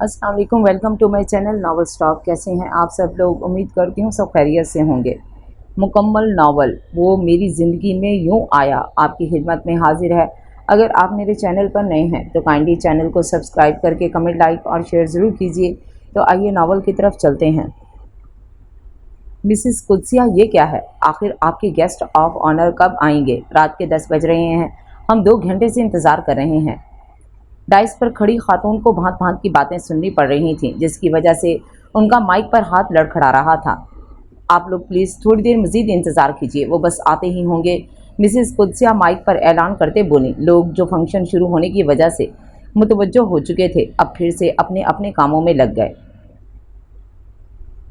अस्सलाम वालेकुम, welcome to my channel novel stock. कैसे हैं आप सब लोग? उम्मीद करती हूँ सब खैरियत से होंगे। मुकम्मल नावल वो मेरी ज़िंदगी में यूँ आया आपकी खिदमत में हाजिर है। अगर आप मेरे चैनल पर नए हैं तो काइंडली चैनल को सब्सक्राइब करके कमेंट, लाइक और शेयर ज़रूर कीजिए। तो आइए नावल की तरफ चलते हैं। मिसिस कुद्सिया, ये क्या है? आखिर आपके गेस्ट ऑफ ऑनर कब आएंगे? रात के 10 बज रहे हैं, हम 2 घंटे से इंतज़ार कर रहे हैं। डाइस पर खड़ी खातून को भांत भांत की बातें सुननी पड़ रही थीं, जिसकी वजह से उनका माइक पर हाथ लड़खड़ा रहा था। आप लोग प्लीज़ थोड़ी देर मज़ीद इंतज़ार कीजिए, वो बस आते ही होंगे। मिसिस कुद्सिया माइक पर ऐलान करते बोलीं। लोग जो फंक्शन शुरू होने की वजह से मुतवज्जो हो चुके थे, अब फिर से अपने अपने कामों में लग गए।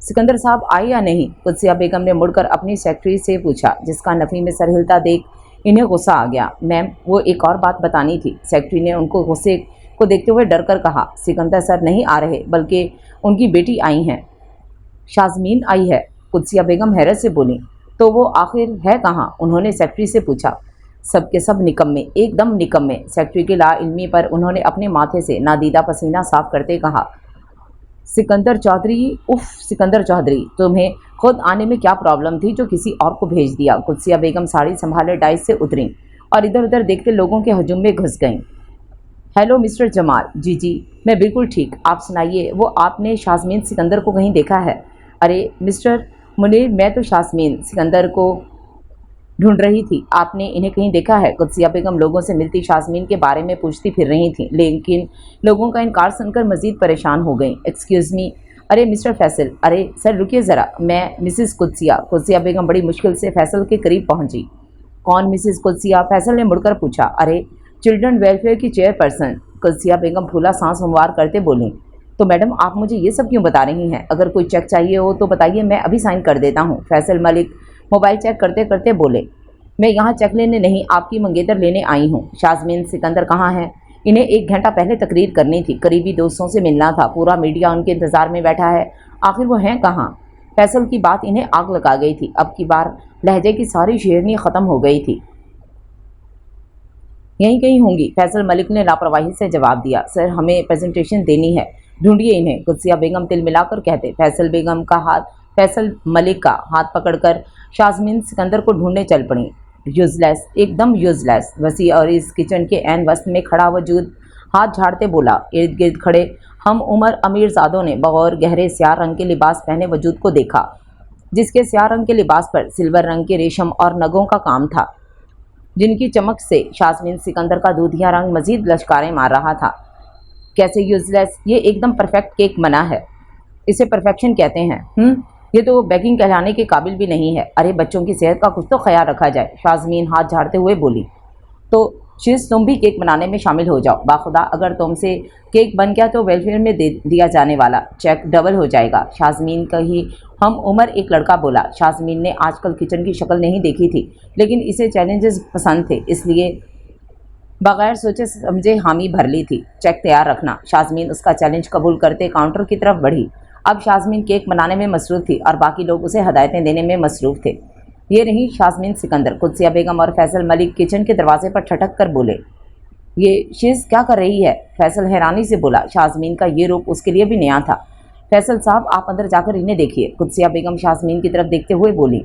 सिकंदर साहब आए या नहीं? कुद्सिया बेगम ने मुड़कर अपनी सेक्रेटरी से पूछा, जिसका नफ़ी में सर हिलता देख इन्हें गुस्सा आ गया। मैम, वो एक और बात बतानी थी। सेक्रेटरी ने उनको गुस्से को देखते हुए डर कर कहा। सिकंदर सर नहीं आ रहे, बल्कि उनकी बेटी आई हैं। शाज़मीन आई है? कुद्सिया बेगम हैरत से बोली। तो वो आखिर है कहाँ? उन्होंने सेक्रेटरी से पूछा। सब के सब निकम्मे, एकदम निकम्मे। सेक्रेटरी की लाइल्मी पर उन्होंने अपने माथे से नादीदा पसीना साफ करते कहा। सिकंदर चौधरी, उफ सिकंदर चौधरी, तुम्हें खुद आने में क्या प्रॉब्लम थी जो किसी और को भेज दिया? कुद्सिया बेगम साड़ी संभाले डाइस से उतरीं और इधर उधर देखते लोगों के हजूम में घुस गईं। Hello mister Jamal. जी जी, मैं बिल्कुल ठीक। आप सुनाइए, वो आपने शाज़मीन सिकंदर को कहीं देखा है? अरे मिस्टर मुनीर, मैं तो शाज़मीन सिकंदर को ढूंढ रही थी। आपने इन्हें कहीं देखा है? कुद्सिया बेगम लोगों से मिलती शाज़मीन के बारे में पूछती फिर रही थी, लेकिन लोगों का इनकार सुनकर मज़ीद परेशान हो गई। Excuse me. अरे मिस्टर फैसल, अरे सर रुकिए ज़रा, मैं मिसिस कुद्सिया। कुद्सिया बेगम बड़ी मुश्किल से फैसल के करीब पहुंची। कौन मिसिस कुद्सिया? फैसल ने मुड़कर पूछा। अरे चिल्ड्रन वेलफेयर की चेयरपर्सन। कुद्सिया बेगम फूला सांस हमवार करते बोली। तो मैडम, आप मुझे ये सब क्यों बता रही हैं? अगर कोई चेक चाहिए हो तो बताइए, मैं अभी साइन कर देता हूँ। फैसल मलिक मोबाइल चेक करते करते बोले। मैं यहाँ चेक लेने नहीं, आपकी मंगेतर लेने आई हूँ। शाज़मीन सिकंदर कहाँ हैं? इन्हें 1 घंटा पहले तकरीर करनी थी, करीबी दोस्तों से मिलना था, पूरा मीडिया उनके इंतज़ार में बैठा है। आखिर वो हैं कहाँ? फैसल की बात इन्हें आग लगा गई थी। अब की बार लहजे की सारी शेरनी ख़त्म हो गई थी। यहीं कहीं होंगी, फैसल मलिक ने लापरवाही से जवाब दिया। सर, हमें प्रेजेंटेशन देनी है, ढूंढिए इन्हें। कुद्सिया बेगम तिल मिलाकर कहते। फैसल मलिक का हाथ पकड़कर शाज़मीन सिकंदर को ढूंढने चल पड़ी। यूजलेस, एकदम यूजलेस। वसी और इस किचन के ऐन वस्त में खड़ा वजूद हाथ झाड़ते बोला। इर्द गिर्द खड़े हम उमर अमीरजादों ने बगौर गहरे स्याह रंग के लिबास पहने वजूद को देखा, जिसके स्याह रंग के लिबास पर सिल्वर रंग के रेशम और नगों का काम था, जिनकी चमक से शाज़मीन सिकंदर का दूधिया रंग मजीद लश्कारें मार रहा था। कैसे यूजलेस? ये एकदम परफेक्ट केक बना है, इसे परफेक्शन कहते हैं। ये तो बेकिंग कहलाने के काबिल भी नहीं है। अरे बच्चों की सेहत का कुछ तो ख्याल रखा जाए। शाज़मीन हाथ झाड़ते हुए बोली। तो शीज़, तुम भी केक बनाने में शामिल हो जाओ। बाखुदा अगर तुमसे केक बन गया तो वेलफेयर में दे दिया जाने वाला चेक डबल हो जाएगा। शाज़मीन का ही हम उमर एक लड़का बोला। शाज़मीन ने आजकल किचन की शक्ल नहीं देखी थी, लेकिन इसे चैलेंजेस पसंद थे, इसलिए बगैर सोचे समझे हामी भर ली थी। चेक तैयार रखना। शाज़मीन उसका चैलेंज कबूल करते काउंटर की तरफ बढ़ी। अब शाज़मीन केक बनाने में मसरूफ़ थी और बाकी लोग उसे हदायतें देने में मसरूफ़ थे। ये रही शाज़मीन सिकंदर। कुद्सिया बेगम और फैसल मलिक किचन के दरवाजे पर ठटक कर बोले। ये शीज़ क्या कर रही है? फैसल हैरानी से बोला। शाज़मीन का ये रूप उसके लिए भी नया था। फैसल साहब, आप अंदर जाकर इन्हें देखिए। कुद्सिया बेगम शाज़मीन की तरफ देखते हुए बोली।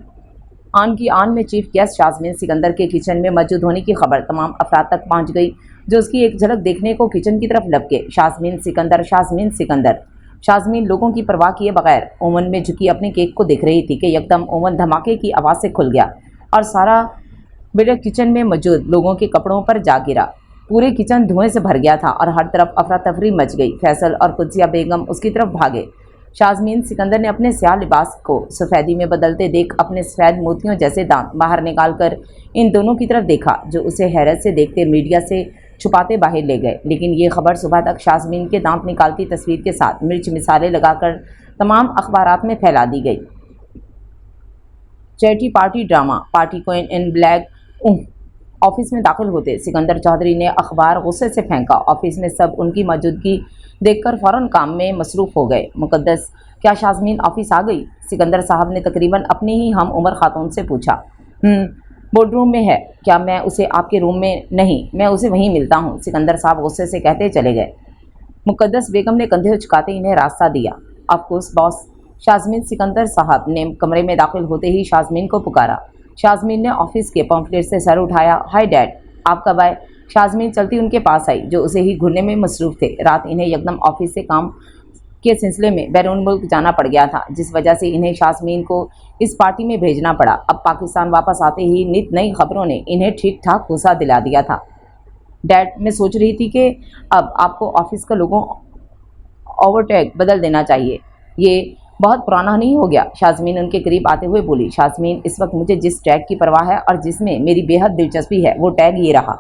आन की आन में चीफ गेस्ट शाज़मीन सिकंदर के किचन में मौजूद होने की खबर तमाम अफराद तक पहुंच गई, जो उसकी एक झलक देखने को किचन की तरफ लपके। शाज़मीन सिकंदर, शाज़मीन सिकंदर। शाज़मीन लोगों की परवाह किए बगैर ओवन में झुकी अपने केक को देख रही थी कि यकदम ओवन धमाके की आवाज़ से खुल गया और सारा बेटा किचन में मौजूद लोगों के कपड़ों पर जा गिरा। पूरे किचन धुएं से भर गया था और हर तरफ अफरा तफरी मच गई। फैसल और कुद्सिया बेगम उसकी तरफ भागे। शाज़मीन सिकंदर ने अपने स्याह लिबास को सफ़ेदी में बदलते देख अपने सफ़ेद मोतियों जैसे दांत बाहर निकालकर इन दोनों की तरफ देखा, जो उसे हैरत से देखते मीडिया से छुपाते बाहर ले गए। लेकिन ये खबर सुबह तक शाज़मीन के दांत निकालती तस्वीर के साथ मिर्च मिसाले लगाकर तमाम अखबारात में फैला दी गई। Chatty party drama, party queen इन ब्लैक। ऑफिस में दाखिल होते सिकंदर चौधरी ने अखबार गुस्से से फेंका। ऑफिस में सब उनकी मौजूदगी देखकर फ़ौरन काम में मसरूफ़ हो गए। मुकद्दस, क्या शाज़मीन ऑफिस आ गई? सिकंदर साहब ने तकरीबन अपनी ही हम उम्र खातून से पूछा। बोर्डरूम में है। क्या मैं उसे आपके रूम में? नहीं, मैं उसे वहीं मिलता हूँ, सिकंदर साहब गुस्से से कहते चले गए। मुक़द्दस बेगम ने कंधे उचकाते इन्हें रास्ता दिया। Of course boss. Shazmeen Sikandar sahab ने कमरे में दाखिल होते ही शाज़मीन को पुकारा। शाज़मीन ने ऑफिस के पम्फलेट से सर उठाया। हाय डैड, आप कब आए? शाज़मीन चलती उनके पास आई, जो उसे ही घूरने में मसरूफ़ थे। रात इन्हें यकदम ऑफिस से काम के सिलसिले में बैरून मुल्क जाना पड़ गया था, जिस वजह से इन्हें शाज़मीन को इस पार्टी में भेजना पड़ा। अब पाकिस्तान वापस आते ही नित नई खबरों ने इन्हें ठीक ठाक होसा दिला दिया था। डैड, मैं सोच रही थी कि अब आपको ऑफिस का लोगों ओवरटेक बदल देना चाहिए। ये बहुत पुराना नहीं हो गया? शाज़मीन उनके करीब आते हुए बोली। शाज़मीन, इस वक्त मुझे जिस टैग की परवाह है और जिसमें मेरी बेहद दिलचस्पी है, वो टैग ये रहा।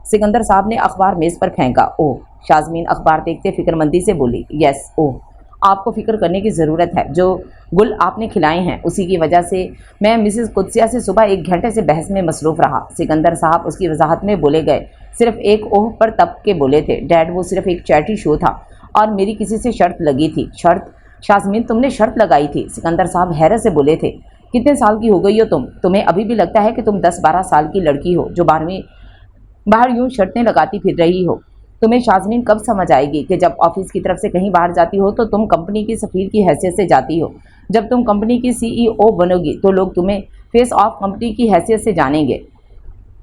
सिकंदर साहब ने अखबार मेज़ पर फेंका। ओह। शाज़मीन अखबार देखते फिक्रमंदी से बोली। यस, ओह, आपको फिक्र करने की ज़रूरत है। जो गुल आपने खिलाए हैं उसी की वजह से मैं मिसेस कुद्सिया से सुबह 1 घंटे से बहस में मसरूफ़ रहा। सिकंदर साहब उसकी वजाहत में बोले गए। सिर्फ एक ओह पर तब के बोले थे। डैड, वो सिर्फ एक चैरिटी शो था और मेरी किसी से शर्त लगी थी। शर्त? शाज़मीन, तुमने शर्त लगाई थी? सिकंदर साहब हैरत से बोले थे। कितने साल की हो गई हो तुम? तुम्हें अभी भी लगता है कि तुम 10-12 साल की लड़की हो जो बाहर यूं शर्तें लगाती फिर रही हो? तुम्हें शाज़मीन कब समझ आएगी कि जब ऑफिस की तरफ से कहीं बाहर जाती हो तो तुम कंपनी की सफ़ीर की हैसियत से जाती हो। जब तुम कंपनी की CEO बनोगी तो लोग तुम्हें फेस ऑफ कंपनी की हैसियत से जानेंगे।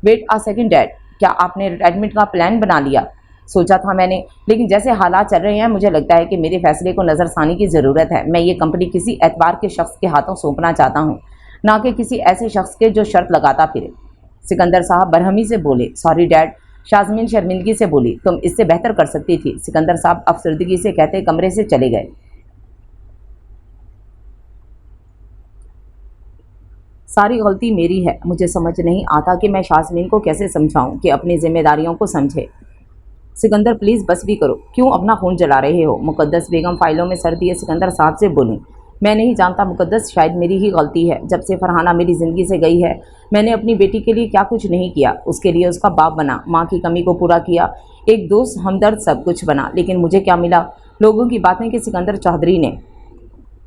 वेट अ सेकंड डैड, क्या आपने रिटायरमेंट का प्लान बना लिया? सोचा था मैंने, लेकिन जैसे हालात चल रहे हैं मुझे लगता है कि मेरे फैसले को नज़रसानी की ज़रूरत है। मैं ये कंपनी किसी एतबार के शख्स के हाथों सौंपना चाहता हूँ, ना कि किसी ऐसे शख्स के जो शर्त लगाता फिरे। सिकंदर साहब बरहमी से बोले। Sorry dad. शाज़मीन शर्मिंदगी से बोली। तुम इससे बेहतर कर सकती थी। सिकंदर साहब अफसरदगी से कहते कमरे से चले गए। सारी गलती मेरी है। मुझे समझ नहीं आता कि मैं शाज़मीन को कैसे समझाऊं कि अपनी जिम्मेदारियों को समझे। सिकंदर, प्लीज़ बस भी करो। क्यों अपना खून जला रहे हो? मुक़द्दस बेगम फाइलों में सर दिए सिकंदर साहब से बोली। मैं नहीं जानता मुक़द्दस, शायद मेरी ही गलती है। जब से फरहाना मेरी ज़िंदगी से गई है मैंने अपनी बेटी के लिए क्या कुछ नहीं किया। उसके लिए उसका बाप बना, माँ की कमी को पूरा किया, एक दोस्त, हमदर्द, सब कुछ बना। लेकिन मुझे क्या मिला? लोगों की बातें कि सिकंदर चौधरी ने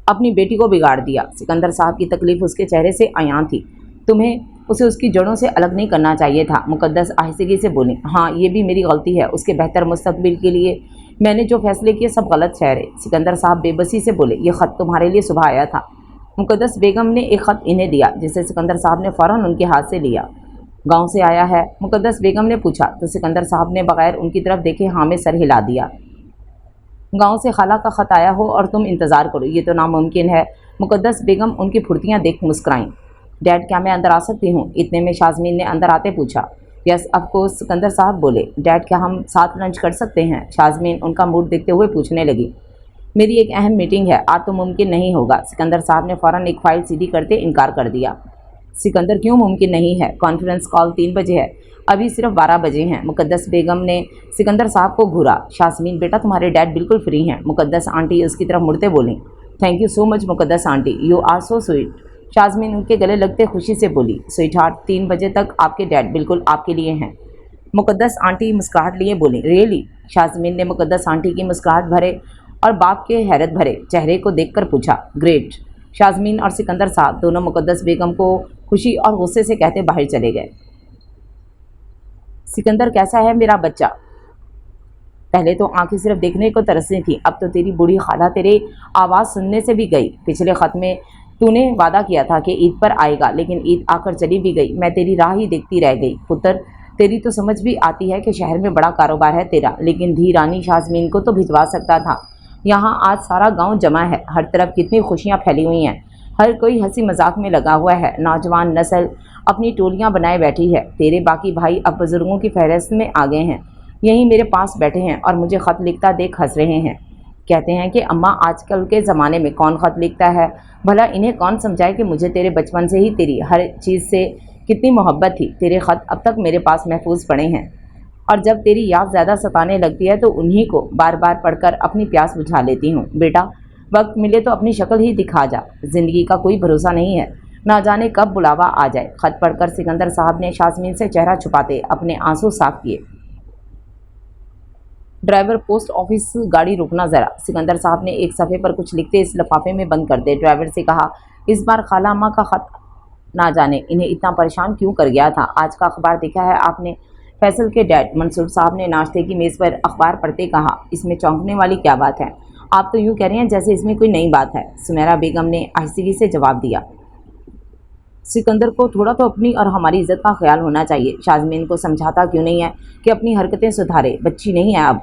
अपनी बेटी को बिगाड़ दिया। सिकंदर साहब की तकलीफ़ उसके चेहरे से आयां थी। तुम्हें उसे उसकी जड़ों से अलग नहीं करना चाहिए था। मुक़द्दस आहिस्तगी से बोली। हाँ, ये भी मेरी गलती है। उसके बेहतर मुस्तकबिल के लिए मैंने जो फैसले किए सब गलत ठहरे। सिकंदर साहब बेबसी से बोले। ये ख़त तुम्हारे लिए सुबह आया था। मुक़द्दस बेगम ने एक ख़त इन्हें दिया, जिसे सिकंदर साहब ने फ़ौरन उनके हाथ से लिया। गाँव से आया है? मुक़द्दस बेगम ने पूछा तो सिकंदर साहब ने बग़ैर उनकी तरफ देखे हाँ में सर हिला दिया। गांव से खाला का ख़त आया हो और तुम इंतज़ार करो, ये तो नामुमकिन है। मुक़द्दस बेगम उनकी फुर्तियाँ देख मुस्कुराईं। डैड, क्या मैं अंदर आ सकती हूँ? इतने में शाज़मीन ने अंदर आते पूछा। यस ऑफ कोर्स, सिकंदर साहब बोले। डैड, क्या हम साथ लंच कर सकते हैं? शाज़मीन उनका मूड देखते हुए पूछने लगी। मेरी एक अहम मीटिंग है, आज तो मुमकिन नहीं होगा। सिकंदर साहब ने फ़ौरन एक फ़ाइल सीधी करते इनकार कर दिया। सिकंदर, क्यों मुमकिन नहीं है? कॉन्फ्रेंस कॉल 3 बजे है, अभी सिर्फ 12 बजे हैं। मुक़द्दस बेगम ने सिकंदर साहब को घूरा। शाज़मीन, बेटा तुम्हारे डैड बिल्कुल फ्री हैं। मुक़द्दस आंटी उसकी तरफ मुड़ते बोली। Thank you so much Muqaddas aunty, you are so sweet. Shazmeen उनके गले लगते खुशी से बोली। स्वीट हार्ट, 3 बजे तक आपके डैड बिल्कुल आपके लिए हैं। मुक़द्दस आंटी मुस्कुराहट लिए बोली। रियली? शाज़मीन ने मुक़द्दस आंटी की मुस्कुराहट भरे और बाप के हैरत भरे चेहरे को देखकर पूछा। ग्रेट। शाज़मीन और सिकंदर साहब दोनों मुक़द्दस बेगम को खुशी और गुस्से से कहते बाहर चले गए। सिकंदर, कैसा है मेरा बच्चा? पहले तो आंखें सिर्फ देखने को तरसती थी, अब तो तेरी बूढ़ी खाला तेरे आवाज़ सुनने से भी गई। पिछले ख़त में तूने वादा किया था कि ईद पर आएगा, लेकिन ईद आकर चली भी गई। मैं तेरी राह ही देखती रह गई। पुत्र, तेरी तो समझ भी आती है कि शहर में बड़ा कारोबार है तेरा, लेकिन धी रानी शाज़मीन को तो भिजवा सकता था। यहाँ आज सारा गांव जमा है, हर तरफ कितनी खुशियाँ फैली हुई हैं, हर कोई हंसी मजाक में लगा हुआ है। नौजवान नस्ल अपनी टोलियाँ बनाए बैठी है। तेरे बाकी भाई अब बुजुर्गों की फहरिस्त में आ गए हैं, यहीं मेरे पास बैठे हैं और मुझे ख़त लिखता देख हंस रहे हैं। कहते हैं कि अम्मा, आजकल के ज़माने में कौन ख़त लिखता है? भला इन्हें कौन समझाए कि मुझे तेरे बचपन से ही तेरी हर चीज़ से कितनी मोहब्बत थी। तेरे ख़त अब तक मेरे पास महफूज पड़े हैं और जब तेरी याद ज़्यादा सताने लगती है तो उन्हीं को बार बार पढ़कर अपनी प्यास बुझा लेती हूँ। बेटा, वक्त मिले तो अपनी शक्ल ही दिखा जा, ज़िंदगी का कोई भरोसा नहीं है, ना जाने कब बुलावा आ जाए। ख़त पढ़कर सिकंदर साहब ने शाज़मीन से चेहरा छुपाते अपने आंसू साफ किए। ड्राइवर, पोस्ट ऑफिस गाड़ी रुकना ज़रा। सिकंदर साहब ने एक सफ़े पर कुछ लिखते इस लिफाफे में बंद कर दे। ड्राइवर से कहा, इस बार खाला अम्मा का ख़त ना जाने इन्हें इतना परेशान क्यों कर गया था। आज का अखबार देखा है आपने? फैसल के डैड मंसूर साहब ने नाश्ते की मेज़ पर अखबार पढ़ते कहा, इसमें चौंकने वाली क्या बात है? आप तो यूँ कह रहे हैं जैसे इसमें कोई नई बात है। सुमेरा बेगम ने आहिस्तगी से जवाब दिया, सिकंदर को थोड़ा तो अपनी और हमारी इज्जत का ख्याल होना चाहिए। शाज़मीन को समझाता क्यों नहीं है कि अपनी हरकतें सुधारे, बच्ची नहीं है अब।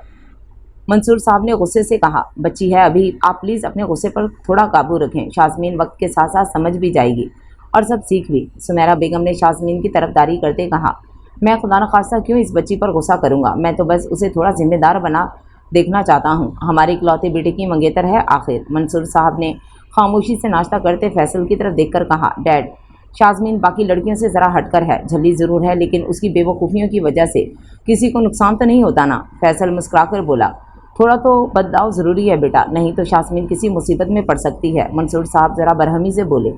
मंसूर साहब ने गुस्से से कहा, बच्ची है अभी, आप प्लीज़ अपने गुस्से पर थोड़ा काबू रखें। शाज़मीन वक्त के साथ साथ समझ भी जाएगी और सब सीख भी। सुमेरा बेगम ने शाज़मीन की तरफदारी करते कहा, मैं खुदा न खास्ता क्यों इस बच्ची पर गुस्सा करूँगा, मैं तो बस उसे थोड़ा जिम्मेदार बना देखना चाहता हूँ। हमारे इकलौते बेटे की मंगेतर है आखिर। मंसूर साहब ने खामोशी से नाश्ता करते फैसल की तरफ देखकर कहा, डैड, शाज़मीन बाकी लड़कियों से ज़रा हटकर है, झल्ली ज़रूर है लेकिन उसकी बेवकूफ़ियों की वजह से किसी को नुकसान तो नहीं होता ना। फैसल मुस्कुराकर बोला, थोड़ा तो बदलाव ज़रूरी है बेटा, नहीं तो शाज़मीन किसी मुसीबत में पड़ सकती है। मंसूर साहब ज़रा बरहमी से बोले,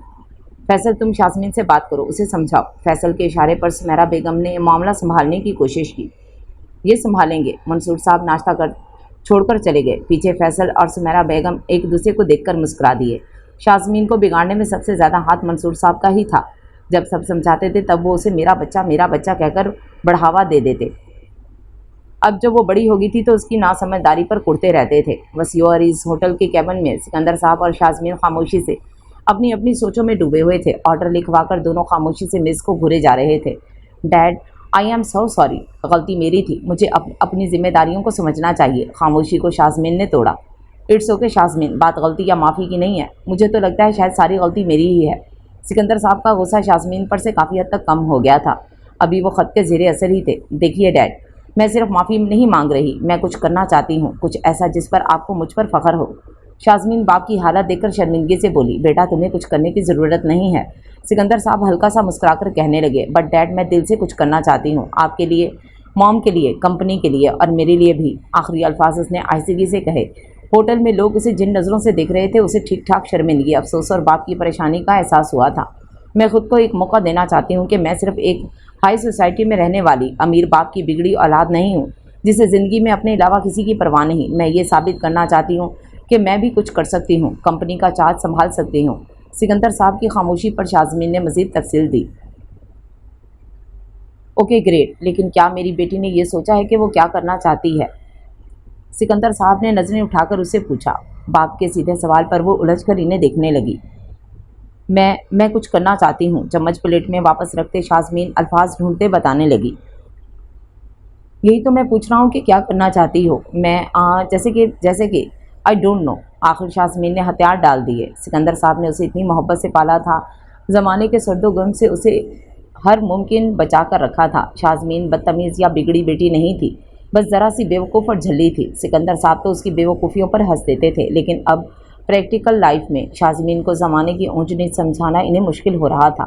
फैसल तुम शाज़मीन से बात करो, उसे समझाओ। फैसल के इशारे पर सुमेरा बेगम ने मामला संभालने की कोशिश की। ये संभालेंगे। मंसूर साहब नाश्ता कर छोड़कर चले गए। पीछे फैसल और सुमेरा बेगम एक दूसरे को देखकर मुस्कुरा दिए। शाज़मीन को बिगाड़ने में सबसे ज़्यादा हाथ मंसूर साहब का ही था। जब सब समझाते थे तब वो उसे मेरा बच्चा कहकर बढ़ावा दे देते। अब जब वो बड़ी हो गई थी तो उसकी नासमझदारी पर कुड़ते रहते थे। वसीओरीज होटल के कैबिन में सिकंदर साहब और शाज़मीन खामोशी से अपनी अपनी सोचों में डूबे हुए थे। ऑर्डर लिखवाकर दोनों खामोशी से मेज़ को घूरे जा रहे थे। Dad, I am so sorry, गलती मेरी थी, मुझे अपनी जिम्मेदारियों को समझना चाहिए। खामोशी को शाज़मीन ने तोड़ा। इट्स ओके शाज़मीन, बात गलती या माफ़ी की नहीं है, मुझे तो लगता है शायद सारी गलती मेरी ही है। सिकंदर साहब का गुस्सा शाज़मीन पर से काफ़ी हद तक कम हो गया था। अभी वो ख़त के ज़ेरे असर ही थे। देखिए डैड, मैं सिर्फ माफ़ी नहीं मांग रही, मैं कुछ करना चाहती हूँ, कुछ ऐसा जिस पर आपको मुझ पर फ़ख्र हो। शाज़मीन बाप की हालत देखकर शर्मिंदगी से बोली, बेटा तुम्हें कुछ करने की ज़रूरत नहीं है। सिकंदर साहब हल्का सा मुस्कुराकर कहने लगे, बट डैड मैं दिल से कुछ करना चाहती हूँ, आपके लिए, मॉम के लिए, कंपनी के लिए और मेरे लिए भी। आखिरी अल्फाज उसने आहिस्तगी से कहे। होटल में लोग उसे जिन नज़रों से देख रहे थे उसे ठीक ठाक शर्मिंदगी, अफसोस और बाप की परेशानी का एहसास हुआ था। मैं खुद को एक मौका देना चाहती हूँ कि मैं सिर्फ एक हाई सोसाइटी में रहने वाली अमीर बाप की बिगड़ी औलाद नहीं हूँ जिसे ज़िंदगी में अपने अलावा किसी की परवाह नहीं। मैं ये साबित करना चाहती हूँ कि मैं भी कुछ कर सकती हूँ, कंपनी का चार्ज संभाल सकती हूँ। सिकंदर साहब की खामोशी पर शाज़मीन ने मज़ीद तफसील दी। ओके ग्रेट, लेकिन क्या मेरी बेटी ने यह सोचा है कि वो क्या करना चाहती है? सिकंदर साहब ने नज़रें उठाकर उससे पूछा। बाप के सीधे सवाल पर वो उलझकर इन्हें देखने लगी। मैं कुछ करना चाहती हूँ, चम्मच प्लेट में वापस रखते शाज़मीन अल्फाज ढूंढते बताने लगी। यही तो मैं पूछ रहा हूँ कि क्या करना चाहती हो? मैं जैसे कि आई डोंट नो। आखिर शाज़मीन ने हथियार डाल दिए। सिकंदर साहब ने उसे इतनी मोहब्बत से पाला था, ज़माने के सर्दो गर्म से उसे हर मुमकिन बचा कर रखा था। शाज़मीन बदतमीज़ या बिगड़ी बेटी नहीं थी, बस ज़रा सी बेवकूफ़ और झल्ली थी। सिकंदर साहब तो उसकी बेवकूफ़ियों पर हंस देते थे, लेकिन अब प्रैक्टिकल लाइफ में शाज़मीन को ज़माने की ऊंच नीच समझाना इन्हें मुश्किल हो रहा था।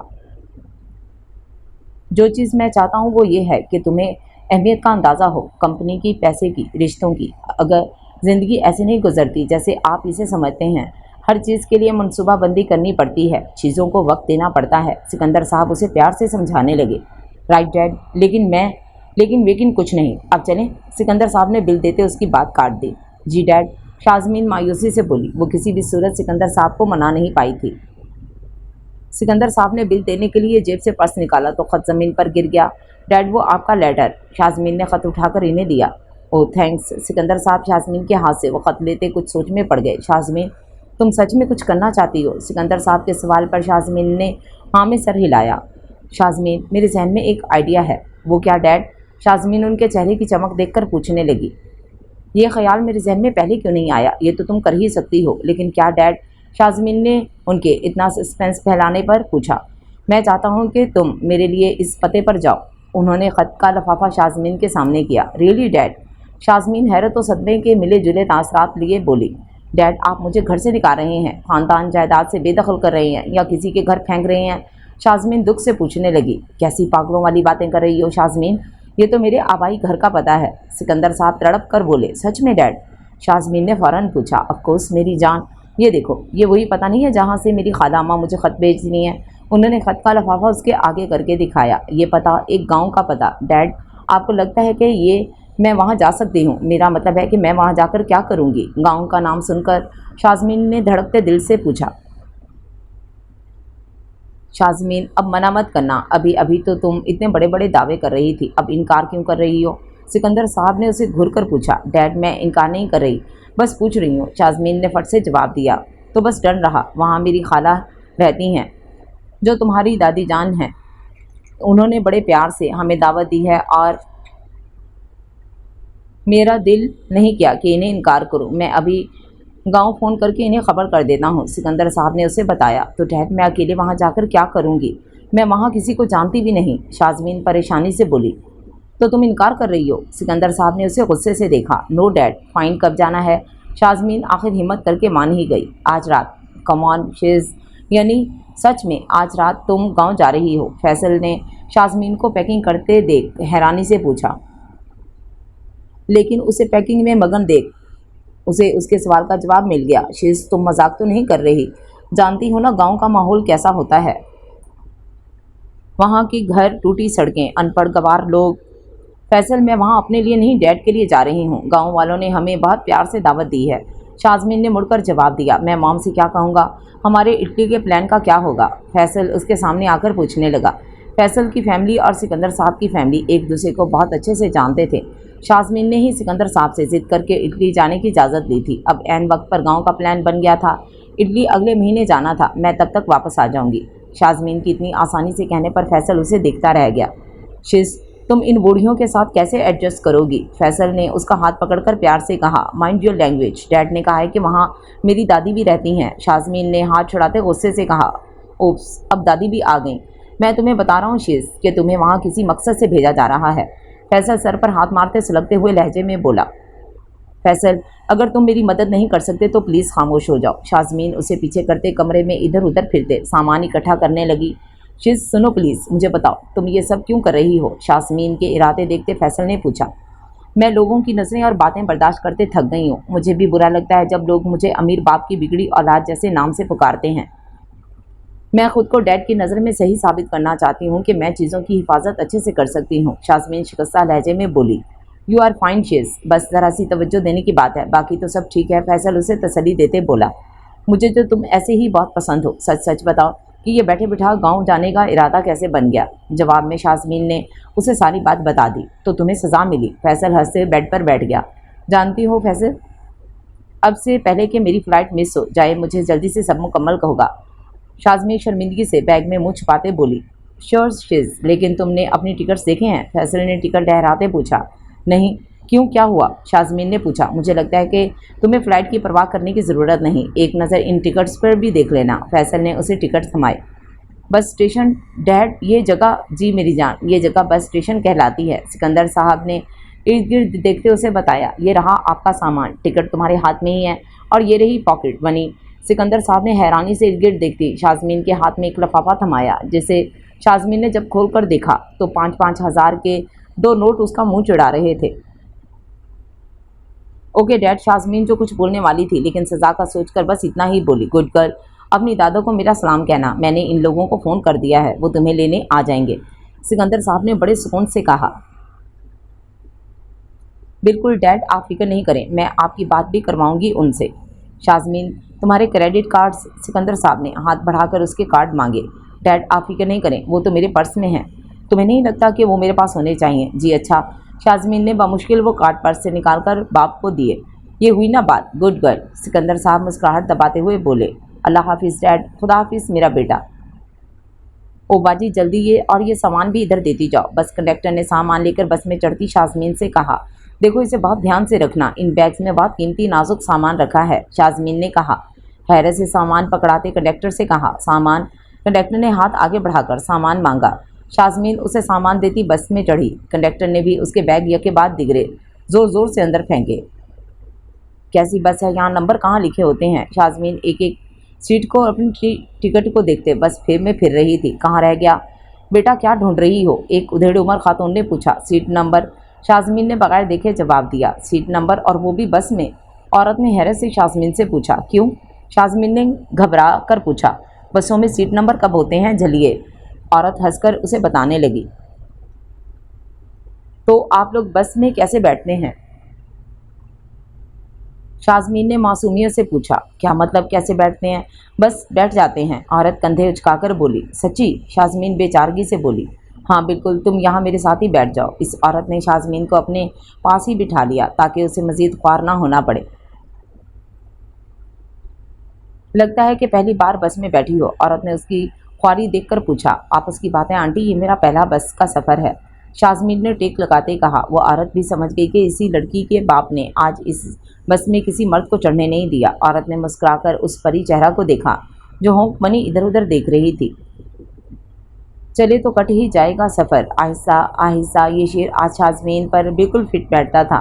जो चीज़ मैं चाहता हूँ वो ये है कि तुम्हें अहमियत का अंदाज़ा हो, कंपनी की, पैसे की, रिश्तों की। अगर ज़िंदगी ऐसे नहीं गुजरती जैसे आप इसे समझते हैं। हर चीज़ के लिए मनसूबाबंदी करनी पड़ती है, चीज़ों को वक्त देना पड़ता है। सिकंदर साहब उसे प्यार से समझाने लगे। राइट डैड, लेकिन कुछ नहीं, अब चलें। सिकंदर साहब ने बिल देते उसकी बात काट दी। जी डैड, शाज़मीन मायूसी से बोली। वो किसी भी सूरत सिकंदर साहब को मना नहीं पाई थी। सिकंदर साहब ने बिल देने के लिए जेब से पर्स निकाला तो ख़त ज़मीन पर गिर गया। डैड, वो आपका लेटर। शाज़मीन ने ख़त उठाकर इन्हें दिया। ओह थैंक्स। सिकंदर साहब शाज़मीन के हाथ से वो ख़त लेते कुछ सोच में पड़ गए। शाज़मीन, तुम सच में कुछ करना चाहती हो? सिकंदर साहब के सवाल पर शाज़मीन ने हाँ में सर हिलाया। शाज़मीन, मेरे जहन में एक आइडिया है। वो क्या डैड? शाज़मीन उनके चेहरे की चमक देखकर पूछने लगी। ये ख्याल मेरे जहन में पहले क्यों नहीं आया? ये तो तुम कर ही सकती हो। लेकिन क्या डैड? शाज़मीन ने उनके इतना सस्पेंस फैलाने पर पूछा। मैं चाहता हूँ कि तुम मेरे लिए इस पते पर जाओ। उन्होंने ख़त का लिफाफा शाज़मीन के सामने किया। Really dad? शाज़मीन हैरत और सदमे के मिले जुले तासरात लिए बोली। डैड, आप मुझे घर से निकाल रहे हैं, ख़ानदान जायदाद से बेदखल कर रहे हैं या किसी के घर फेंक रहे हैं? शाज़मीन दुख से पूछने लगी। कैसी पागलों वाली बातें कर रही हो शाज़मीन? ये तो मेरे आबाई घर का पता है। सिकंदर साहब तड़प कर बोले। सच में डैड? शाज़मीन ने फ़ौरन पूछा। ऑफ कोर्स मेरी जान, ये देखो, ये वही पता नहीं है जहाँ से मेरी खाला अम्मा मुझे ख़त भेजनी है। उन्होंने ख़त का लिफाफा उसके आगे करके दिखाया। ये पता एक गांव का पता। डैड, आपको लगता है कि ये मैं वहाँ जा सकती हूँ? मेरा मतलब है कि मैं वहाँ जाकर क्या करूँगी? गांव का नाम सुनकर शाज़मीन ने धड़कते दिल से पूछा। शाज़मीन अब मना मत करना, अभी अभी तो तुम इतने बड़े बड़े दावे कर रही थी, अब इनकार क्यों कर रही हो? सिकंदर साहब ने उसे घूर कर पूछा। डैड मैं इनकार नहीं कर रही, बस पूछ रही हूँ, शाज़मीन ने फट से जवाब दिया। तो बस डर रहा, वहाँ मेरी खाला रहती हैं जो तुम्हारी दादी जान हैं, उन्होंने बड़े प्यार से हमें दावत दी है और मेरा दिल नहीं किया कि इन्हें इनकार करूं। मैं अभी गांव फ़ोन करके इन्हें ख़बर कर देता हूं। सिकंदर साहब ने उसे बताया। तो डैड मैं अकेले वहां जाकर क्या करूंगी? मैं वहां किसी को जानती भी नहीं, शाज़मीन परेशानी से बोली। तो तुम इनकार कर रही हो? सिकंदर साहब ने उसे गुस्से से देखा। नो डैड, फाइन कब जाना है? शाज़मीन आखिर हिम्मत करके मान ही गई। आज रात। कम ऑन शीज़, यानी सच में आज रात तुम गांव जा रही हो? फैसल ने शाज़मीन को पैकिंग करते देख हैरानी से पूछा। लेकिन उसे पैकिंग में मगन देख उसे उसके सवाल का जवाब मिल गया। शीज़ तुम मजाक तो नहीं कर रही? जानती हो ना गांव का माहौल कैसा होता है, वहाँ की घर, टूटी सड़कें, अनपढ़ गवार लोग। फैसल मैं वहाँ अपने लिए नहीं डैड के लिए जा रही हूँ, गांव वालों ने हमें बहुत प्यार से दावत दी है। शाज़मीन ने मुड़कर जवाब दिया। मैं मॉम से क्या कहूँगा? हमारे इटली के प्लान का क्या होगा? फैसल उसके सामने आकर पूछने लगा। फैसल की फैमिली और सिकंदर साहब की फैमिली एक दूसरे को बहुत अच्छे से जानते थे। शाज़मीन ने ही सिकंदर साहब से ज़िद करके इटली जाने की इजाज़त ली थी। अब ऐन वक्त पर गांव का प्लान बन गया था। इटली अगले महीने जाना था, मैं तब तक वापस आ जाऊंगी। शाज़मीन की इतनी आसानी से कहने पर फैसल उसे देखता रह गया। शीज़ तुम इन बूढ़ियों के साथ कैसे एडजस्ट करोगी? फैसल ने उसका हाथ पकड़कर प्यार से कहा। माइंड योर लैंग्वेज, डैड ने कहा है कि वहाँ मेरी दादी भी रहती हैं। शाज़मीन ने हाथ छुड़ाते गुस्से से कहा। ओप्स, अब दादी भी आ गई। मैं तुम्हें बता रहा हूँ शीज़ कि तुम्हें वहाँ किसी मकसद से भेजा जा रहा है। फैसल सर पर हाथ मारते सुलगते हुए लहजे में बोला। फैसल अगर तुम मेरी मदद नहीं कर सकते तो प्लीज़ खामोश हो जाओ। शाज़मीन उसे पीछे करते कमरे में इधर उधर फिरते सामान इकट्ठा करने लगी। शीज़ सुनो प्लीज़, मुझे बताओ तुम ये सब क्यों कर रही हो? शाज़मीन के इरादे देखते फैसल ने पूछा। मैं लोगों की नज़रें और बातें बर्दाश्त करते थक गई हूँ। मुझे भी बुरा लगता है जब लोग मुझे अमीर बाप की बिगड़ी औलाद जैसे नाम से पुकारते हैं। मैं खुद को डैड की नज़र में सही साबित करना चाहती हूँ कि मैं चीज़ों की हिफाजत अच्छे से कर सकती हूँ। शाज़मीन शिकस्ता लहजे में बोली। यू आर फाइन शीज़, बस ज़रा सी तवज्जो देने की बात है, बाकी तो सब ठीक है। फैसल उसे तसल्ली देते बोला। मुझे तो तुम ऐसे ही बहुत पसंद हो। सच सच बताओ कि ये बैठे बिठा गांव जाने का इरादा कैसे बन गया? जवाब में शाज़मीन ने उसे सारी बात बता दी। तो तुम्हें सज़ा मिली? फैसल हंसते बेड पर बैठ गया। जानती हो फैसल, अब से पहले कि मेरी फ़्लाइट मिस हो जाए मुझे जल्दी से सब मुकम्मल होगा। शाज़मीन शर्मिंदगी से बैग में मुँह छुपाते बोली। श्योर शीज़, लेकिन तुमने अपनी टिकट्स देखे हैं? फैसल ने टिकट लहराते पूछा। नहीं। क्यों, क्या हुआ? शाज़मीन ने पूछा। मुझे लगता है कि तुम्हें फ़्लाइट की परवाह करने की ज़रूरत नहीं, एक नज़र इन टिकट्स पर भी देख लेना। फैसल ने उसे टिकट थमाए। बस स्टेशन डैड, ये जगह, जी मेरी जान, ये जगह बस स्टेशन कहलाती है। सिकंदर साहब ने इर्द गिर्द देखते उसे बताया। ये रहा आपका सामान, टिकट तुम्हारे हाथ में ही है, और ये रही पॉकेट मनी। सिकंदर साहब ने हैरानी से इर्द गिर्द देखती शाज़मीन के हाथ में एक लिफाफा थमाया, जिसे शाज़मीन ने जब खोल कर देखा तो 5-5 हज़ार के 2 नोट उसका मुंह चिढ़ा रहे थे। ओके डैड, शाज़मीन जो कुछ बोलने वाली थी लेकिन सज़ा का सोचकर बस इतना ही बोली। गुड गर्ल, अपनी दादों को मेरा सलाम कहना, मैंने इन लोगों को फ़ोन कर दिया है, वो तुम्हें लेने आ जाएंगे। सिकंदर साहब ने बड़े सुकून से कहा। बिल्कुल डैड, आप फिक्र नहीं करें, मैं आपकी बात भी करवाऊंगी उनसे। शाज़मीन तुम्हारे क्रेडिट कार्ड्स? सिकंदर साहब ने हाथ बढ़ाकर उसके कार्ड मांगे। डैड आप फिक्र नहीं करें, वो तो मेरे पर्स में हैं। तुम्हें नहीं लगता कि वो मेरे पास होने चाहिए? जी अच्छा। शाज़मीन ने बामुश्किल वो कार्ड पर्स से निकालकर बाप को दिए। ये हुई ना बात, गुड गर्ल। सिकंदर साहब मुस्कुराहट दबाते हुए बोले। अल्लाह हाफिज़ डैड, खुदा हाफिज़ मेरा बेटा। ओ बाजी, जल्दी ये और ये सामान भी इधर देती जाओ। बस कंडक्टर ने सामान लेकर बस में चढ़ती शाज़मीन से कहा। देखो इसे बहुत ध्यान से रखना, इन बैग्स में बहुत कीमती नाजुक सामान रखा है। शाज़मीन ने कहा। हैरत से सामान पकड़ाते कंडक्टर से कहा। सामान? कंडक्टर ने हाथ आगे बढ़ाकर सामान मांगा। शाज़मीन उसे सामान देती बस में चढ़ी। कंडक्टर ने भी उसके बैग यके बाद दिगरे ज़ोर ज़ोर से अंदर फेंके। कैसी बस है, यहाँ नंबर कहाँ लिखे होते हैं? शाज़मीन एक एक सीट को अपनी टिकट को देखते बस में फिर रही थी। कहाँ रह गया? बेटा क्या ढूंढ रही हो? एक उधेड़ उमर खातून ने पूछा। सीट नंबर, शाज़मीन ने बगैर देखे जवाब दिया। सीट नंबर, और वो भी बस में? औरत ने हैरत से शाज़मीन से पूछा। क्यों? शाज़मीन ने घबरा कर पूछा। बसों में सीट नंबर कब होते हैं झलिए? औरत हंसकर उसे बताने लगी। तो आप लोग बस में कैसे बैठते हैं? शाज़मीन ने मासूमियत से पूछा। क्या मतलब, कैसे बैठते हैं? बस बैठ जाते हैं, औरत कंधे उचकाकर बोली। सच्ची? शाज़मीन बेचारगी से बोली। हाँ बिल्कुल, तुम यहाँ मेरे साथ ही बैठ जाओ। इस औरत ने शाज़मीन को अपने पास ही बिठा लिया ताकि उसे मज़ीद ख्वार ना होना पड़े। लगता है कि पहली बार बस में बैठी हो, औरत ने उसकी ख्वारी देखकर पूछा। आपस की बातें आंटी, ये मेरा पहला बस का सफ़र है, शाज़मीन ने टेक लगाते कहा। वो औरत भी समझ गई कि इसी लड़की के बाप ने आज इस बस में किसी मर्द को चढ़ने नहीं दिया। औरत ने मुस्कुराकर उस परी चेहरा को देखा जो होंक बनी इधर उधर देख रही थी। चले तो कट ही जाएगा सफ़र। आहिस्ता आहिस्ता ये शेर आज शाज़मीन पर बिल्कुल फिट बैठता था।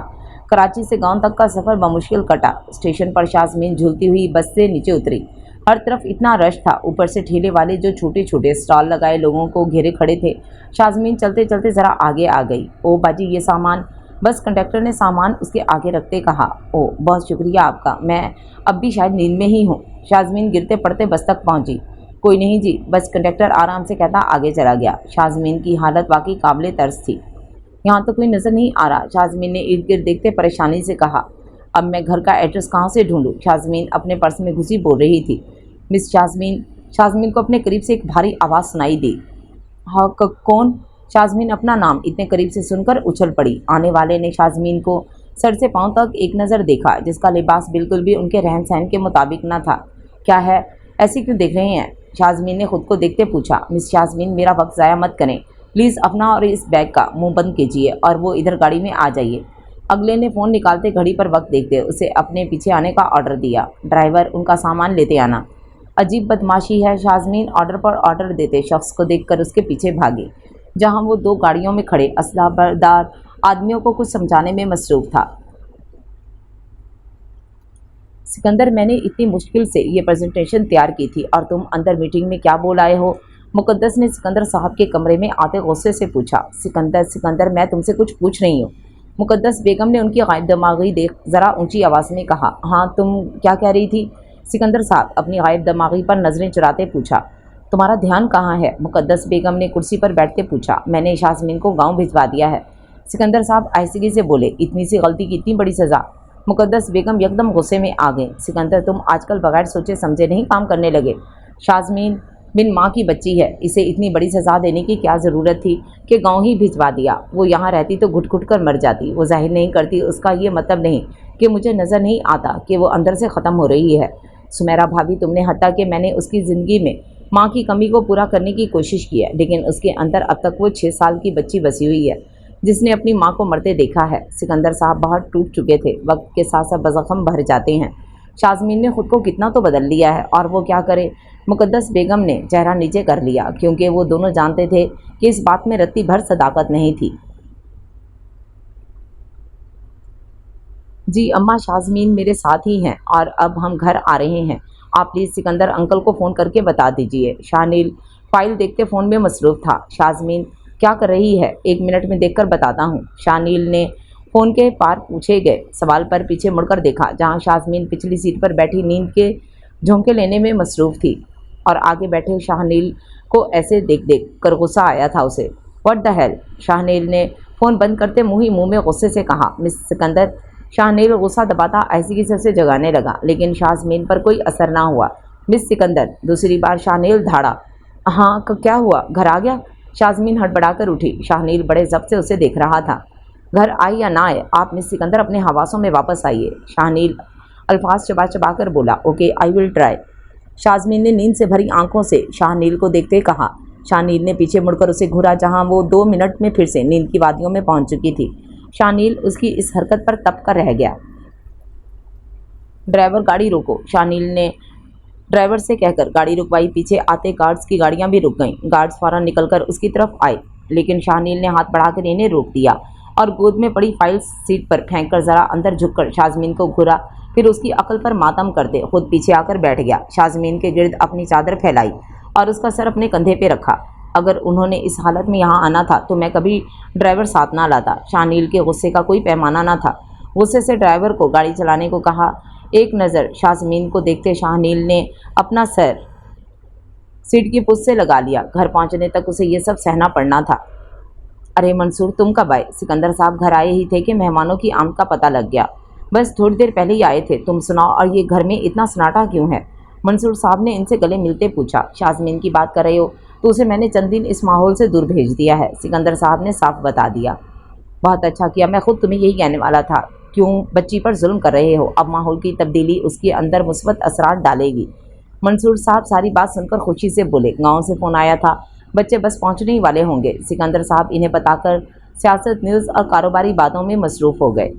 कराची से गांव तक का सफ़र बमुश्किल कटा। स्टेशन पर शाज़मीन झूलती हुई बस से नीचे उतरी। हर तरफ इतना रश था, ऊपर से ठेले वाले जो छोटे छोटे स्टॉल लगाए लोगों को घेरे खड़े थे। शाज़मीन चलते चलते ज़रा आगे आ गई। ओ बाजी, ये सामान। बस कंडक्टर ने सामान उसके आगे रखते कहा। ओ बहुत शुक्रिया आपका, मैं अब भी शायद नींद में ही हूँ। शाज़मीन गिरते पड़ते बस तक पहुँची। कोई नहीं जी, बस कंडक्टर आराम से कहता आगे चला गया। शाज़मीन की हालत वाकई काबिले तर्स थी। यहाँ तो कोई नज़र नहीं आ रहा, शाज़मीन ने इर्द गिर्द देखते परेशानी से कहा। अब मैं घर का एड्रेस कहाँ से ढूंढूं? शाज़मीन अपने पर्स में घुसी बोल रही थी। मिस शाज़मीन। शाज़मीन को अपने करीब से एक भारी आवाज़ सुनाई दी। हाँ कौन? शाज़मीन अपना नाम इतने करीब से सुनकर उछल पड़ी। आने वाले ने शाज़मीन को सर से पांव तक एक नज़र देखा, जिसका लिबास बिल्कुल भी उनके रहन सहन के मुताबिक न था। क्या है, ऐसे क्यों देख रहे हैं? शाज़मीन ने खुद को देखते पूछा। मिस शाज़मीन, मेरा वक्त ज़ाया मत करें प्लीज़, अपना और इस बैग का मुंह बंद कीजिए और वो इधर गाड़ी में आ जाइए। अगले ने फ़ोन निकालते घड़ी पर वक्त देखते उसे अपने पीछे आने का ऑर्डर दिया। ड्राइवर, उनका सामान लेते आना। अजीब बदमाशी है। शाज़मीन ऑर्डर पर ऑर्डर देते शख्स को देखकर उसके पीछे भागी, जहां वो दो गाड़ियों में खड़े असलाबरदार आदमियों को कुछ समझाने में मसरूफ़ था। सिकंदर, मैंने इतनी मुश्किल से ये प्रेजेंटेशन तैयार की थी और तुम अंदर मीटिंग में क्या बोल आए हो? मुकद्दस ने सिकंदर साहब के कमरे में आते गुस्से से पूछा। सिकंदर, सिकंदर, मैं तुमसे कुछ पूछ रही हूँ। मुकद्दस बेगम ने उनकी गायब दिमागी देख ज़रा ऊंची आवाज़ में कहा। हाँ, तुम क्या कह रही थी? सिकंदर साहब अपनी गायब दिमागी पर नज़रें चुराते पूछा। तुम्हारा ध्यान कहाँ है? मुकद्दस बेगम ने कुर्सी पर बैठते पूछा। मैंने शाज़मीन को गाँव भिजवा दिया है। सिकंदर साहब आहिस्तगी से बोले। इतनी सी गलती की इतनी बड़ी सज़ा? मुकद्दस बेगम यकदम गुस्से में आ गई। सिकंदर, तुम आजकल बगैर सोचे समझे नहीं काम करने लगे। शाज़मीन बिन माँ की बच्ची है, इसे इतनी बड़ी सज़ा देने की क्या ज़रूरत थी कि गांव ही भिजवा दिया? वो यहाँ रहती तो घुट घुट कर मर जाती। वो जाहिर नहीं करती, उसका ये मतलब नहीं कि मुझे नज़र नहीं आता कि वो अंदर से ख़त्म हो रही है। सुमेरा भाभी, तुमने हत्ता कि मैंने उसकी ज़िंदगी में माँ की कमी को पूरा करने की कोशिश की है, लेकिन उसके अंदर अब तक वो 6 साल की बच्ची बसी हुई है जिसने अपनी माँ को मरते देखा है। सिकंदर साहब बहुत टूट चुके थे, वक्त के साथ साथ बज़ख़म भर जाते हैं। शाज़मीन ने खुद को कितना तो बदल लिया है, और वो क्या करे? मुकद्दस बेगम ने चेहरा नीचे कर लिया, क्योंकि वो दोनों जानते थे कि इस बात में रत्ती भर सदाकत नहीं थी। जी अम्मा, शाज़मीन मेरे साथ ही हैं और अब हम घर आ रहे हैं। आप प्लीज़ सिकंदर अंकल को फ़ोन करके बता दीजिए। शानील फाइल देखते फ़ोन में मसरूफ़ था। शाज़मीन क्या कर रही है? 1 मिनट में देखकर बताता हूँ। शानील ने फ़ोन के पार पूछे गए सवाल पर पीछे मुड़कर देखा, जहाँ शाज़मीन पिछली सीट पर बैठी नींद के झोंके लेने में मसरूफ़ थी और आगे बैठे शाहनील को ऐसे देख देख कर गुस्सा आया था उसे। What the hell? शाहनील ने फ़ोन बंद करते मुँह ही मुँह में गुस्से से कहा। मिस सिकंदर। शाहनील गुस्सा दबाता आहिस्तगी से उसे जगाने लगा, लेकिन शाज़मीन पर कोई असर ना हुआ। मिस सिकंदर। दूसरी बार शाहनील धाड़ा। हाँ क्या हुआ? घर आ गया? शाज़मीन हड़बड़ाकर उठी। शाहनील बड़े ज़ब्त से उसे देख रहा था। घर आए या ना आए, आप मिस सिकंदर अपने हवासों में वापस आइए। शाहनील अल्फाज चबा चबा कर बोला। Okay, I will try. Shazmeen ने नींद से भरी आंखों से शाहनील को देखते कहा। शाहनील ने पीछे मुड़कर उसे घूरा, जहां वो 2 मिनट में फिर से नींद की वादियों में पहुंच चुकी थी। शाहनील उसकी इस हरकत पर तप कर रह गया। ड्राइवर, गाड़ी रोको। शाहनील ने ड्राइवर से कहकर गाड़ी रुकवाई। पीछे आते गार्ड्स की गाड़ियां भी रुक गईं। गार्ड्स फौरन निकलकर उसकी तरफ आए, लेकिन शाहनील ने हाथ बढ़ाकर इन्हें रोक दिया और गोद में पड़ी फाइल सीट पर फेंककर ज़रा अंदर झुककर शाज़मीन को घूरा, फिर उसकी अकल पर मातम करते खुद पीछे आकर बैठ गया। शाज़मीन के गिर्द अपनी चादर फैलाई और उसका सर अपने कंधे पे रखा। अगर उन्होंने इस हालत में यहाँ आना था तो मैं कभी ड्राइवर साथ ना लाता। शाहनील के गुस्से का कोई पैमाना ना था। गुस्से से ड्राइवर को गाड़ी चलाने को कहा। एक नज़र शाज़मीन को देखते शाहनील ने अपना सर सीट की पुश से लगा लिया। घर पहुँचने तक उसे ये सब सहना पड़ना था। अरे मंसूर, तुम कब आए? सिकंदर साहब घर आए ही थे कि मेहमानों की आमद का पता लग गया। बस थोड़ी देर पहले ही आए थे, तुम सुनाओ, और ये घर में इतना सन्नाटा क्यों है? मंसूर साहब ने इनसे गले मिलते पूछा। शाजमीन की बात कर रहे हो तो उसे मैंने चंद दिन इस माहौल से दूर भेज दिया है, सिकंदर साहब ने साफ बता दिया। बहुत अच्छा किया, मैं खुद तुम्हें यही कहने वाला था। क्यों बच्ची पर जुल्म कर रहे हो? अब माहौल की तब्दीली उसके अंदर मुस्बत असरात डालेगी। मंसूर साहब सारी बात सुनकर खुशी से बोले, गांव से फ़ोन आया था, बच्चे बस पहुंचने ही वाले होंगे। सिकंदर साहब इन्हें बताकर सियासत, न्यूज़ और कारोबारी बातों में मसरूफ़ हो गए।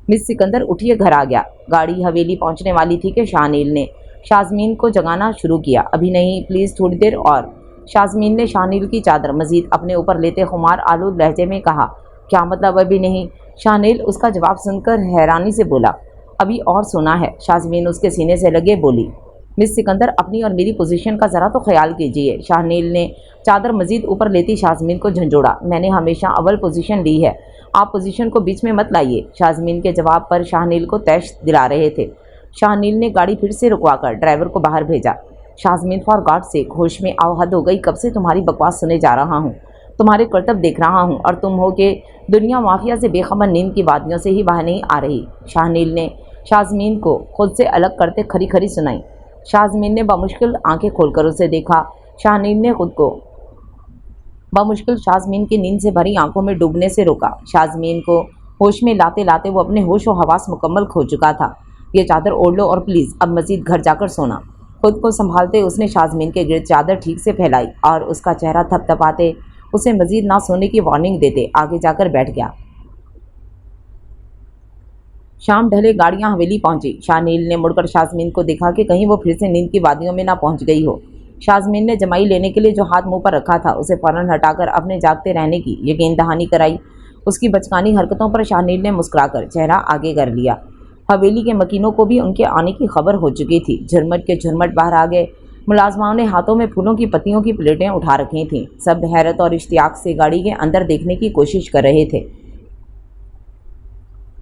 मिस सिकंदर उठिए, घर आ गया। गाड़ी हवेली पहुंचने वाली थी कि शाहनील ने शाजमीन को जगाना शुरू किया। अभी नहीं, प्लीज़ थोड़ी देर और। शाजमीन ने शाहनील की चादर मजीद अपने ऊपर लेते खुमार आलूद लहजे में कहा, क्या मतलब अभी नहीं? शाहनील उसका जवाब सुनकर हैरानी से बोला, अभी और सुना है। शाजमीन उसके सीने से लगे बोली, मिस सिकंदर अपनी और मेरी पोजीशन का ज़रा तो ख्याल कीजिए। शाहनील ने चादर मजीद ऊपर लेती शाजमीन को झंझोड़ा, मैंने हमेशा अव्वल पोजीशन ली है, आप पोजीशन को बीच में मत लाइए। शाजमीन के जवाब पर शाहनील को तैश दिला रहे थे। शाहनील ने गाड़ी फिर से रुकवाकर ड्राइवर को बाहर भेजा। शाजमीन, फॉर गॉड सेक होश में आओ, हद हो गई, कब से तुम्हारी बकवास सुने जा रहा हूँ, तुम्हारे करतब देख रहा हूँ, और तुम हो कि दुनिया माफिया से बेखबर नींद की वादियों से ही बाहर नहीं आ रही। शाहनील ने शाजमीन को खुद से अलग करते खरी खरी सुनाई। शाजमीन ने बमुश्किल आंखें खोलकर उसे देखा। शाहनील ने खुद को बमुश्किल शाजमीन की नींद से भरी आंखों में डूबने से रोका। शाजमीन को होश में लाते लाते वो अपने होश व हवास मुकम्मल खो चुका था। ये चादर ओढ़ लो और प्लीज़ अब मज़ीद घर जाकर सोना। खुद को संभालते उसने शाजमीन के गिर्द चादर ठीक से फैलाई और उसका चेहरा थपथपाते उसे मज़ीद ना सोने की वार्निंग देते आगे जाकर बैठ गया। शाम ढले गाड़ियां हवेली पहुंची। शाहनील ने मुड़कर शाजमीन को देखा कि कहीं वो फिर से नींद की वादियों में ना पहुंच गई हो। शाजमीन ने जमाई लेने के लिए जो हाथ मुंह पर रखा था उसे फौरन हटाकर अपने जागते रहने की यकीन दहानी कराई। उसकी बचकानी हरकतों पर शाहनील ने मुस्कुराकर चेहरा आगे कर लिया। हवेली के मकीनों को भी उनके आने की खबर हो चुकी थी। झुरमट के झुरमट बाहर आ गए। मुलाजमाओं ने हाथों में फूलों की पत्तियों की प्लेटें उठा रखी थीं। सब हैरत और इश्तियाक से गाड़ी के अंदर देखने की कोशिश कर रहे थे।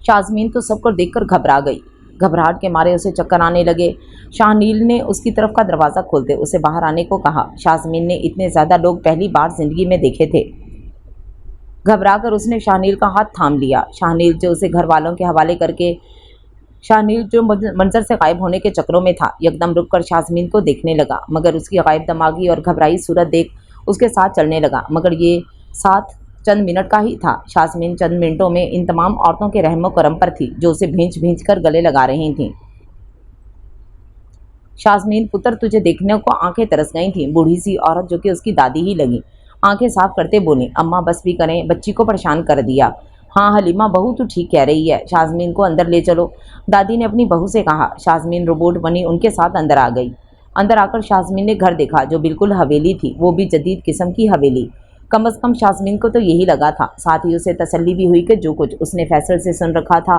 शाजमीन तो सबको देखकर घबरा गई। घबराहट के मारे उसे चक्कर आने लगे। शाहनील ने उसकी तरफ का दरवाज़ा खोलते उसे बाहर आने को कहा। शाजमीन ने इतने ज़्यादा लोग पहली बार जिंदगी में देखे थे। घबराकर उसने शाहनील का हाथ थाम लिया। शाहनील जो उसे घर वालों के हवाले करके शाहनील जो मंजर से गायब होने के चक्रों में था, यकदम रुककर शाजमीन को देखने लगा, मगर उसकी गायब दमागी और घबराई सूरत देख उसके साथ चलने लगा। मगर ये साथ चंद मिनट का ही था। शाजमीन चंद मिनटों में इन तमाम औरतों के रहमो करम पर थी जो उसे भींच भींच कर गले लगा रही थीं। शाजमीन, पुत्र तुझे देखने को आंखें तरस गई थीं। बूढ़ी सी औरत जो कि उसकी दादी ही लगी आंखें साफ करते बोली, अम्मा बस भी करें, बच्ची को परेशान कर दिया। हाँ हलीमा बहू तू ठीक कह रही है, शाजमीन को अंदर ले चलो, दादी ने अपनी बहू से कहा। शाजमीन रोबोट बनी उनके साथ अंदर आ गई। अंदर आकर शाजमीन ने घर देखा जो बिल्कुल हवेली थी, वो भी जदीद किस्म की हवेली। कम अज़ कम शाजमीन को तो यही लगा था। साथ ही उसे तसल्ली भी हुई कि जो कुछ उसने फैसल से सुन रखा था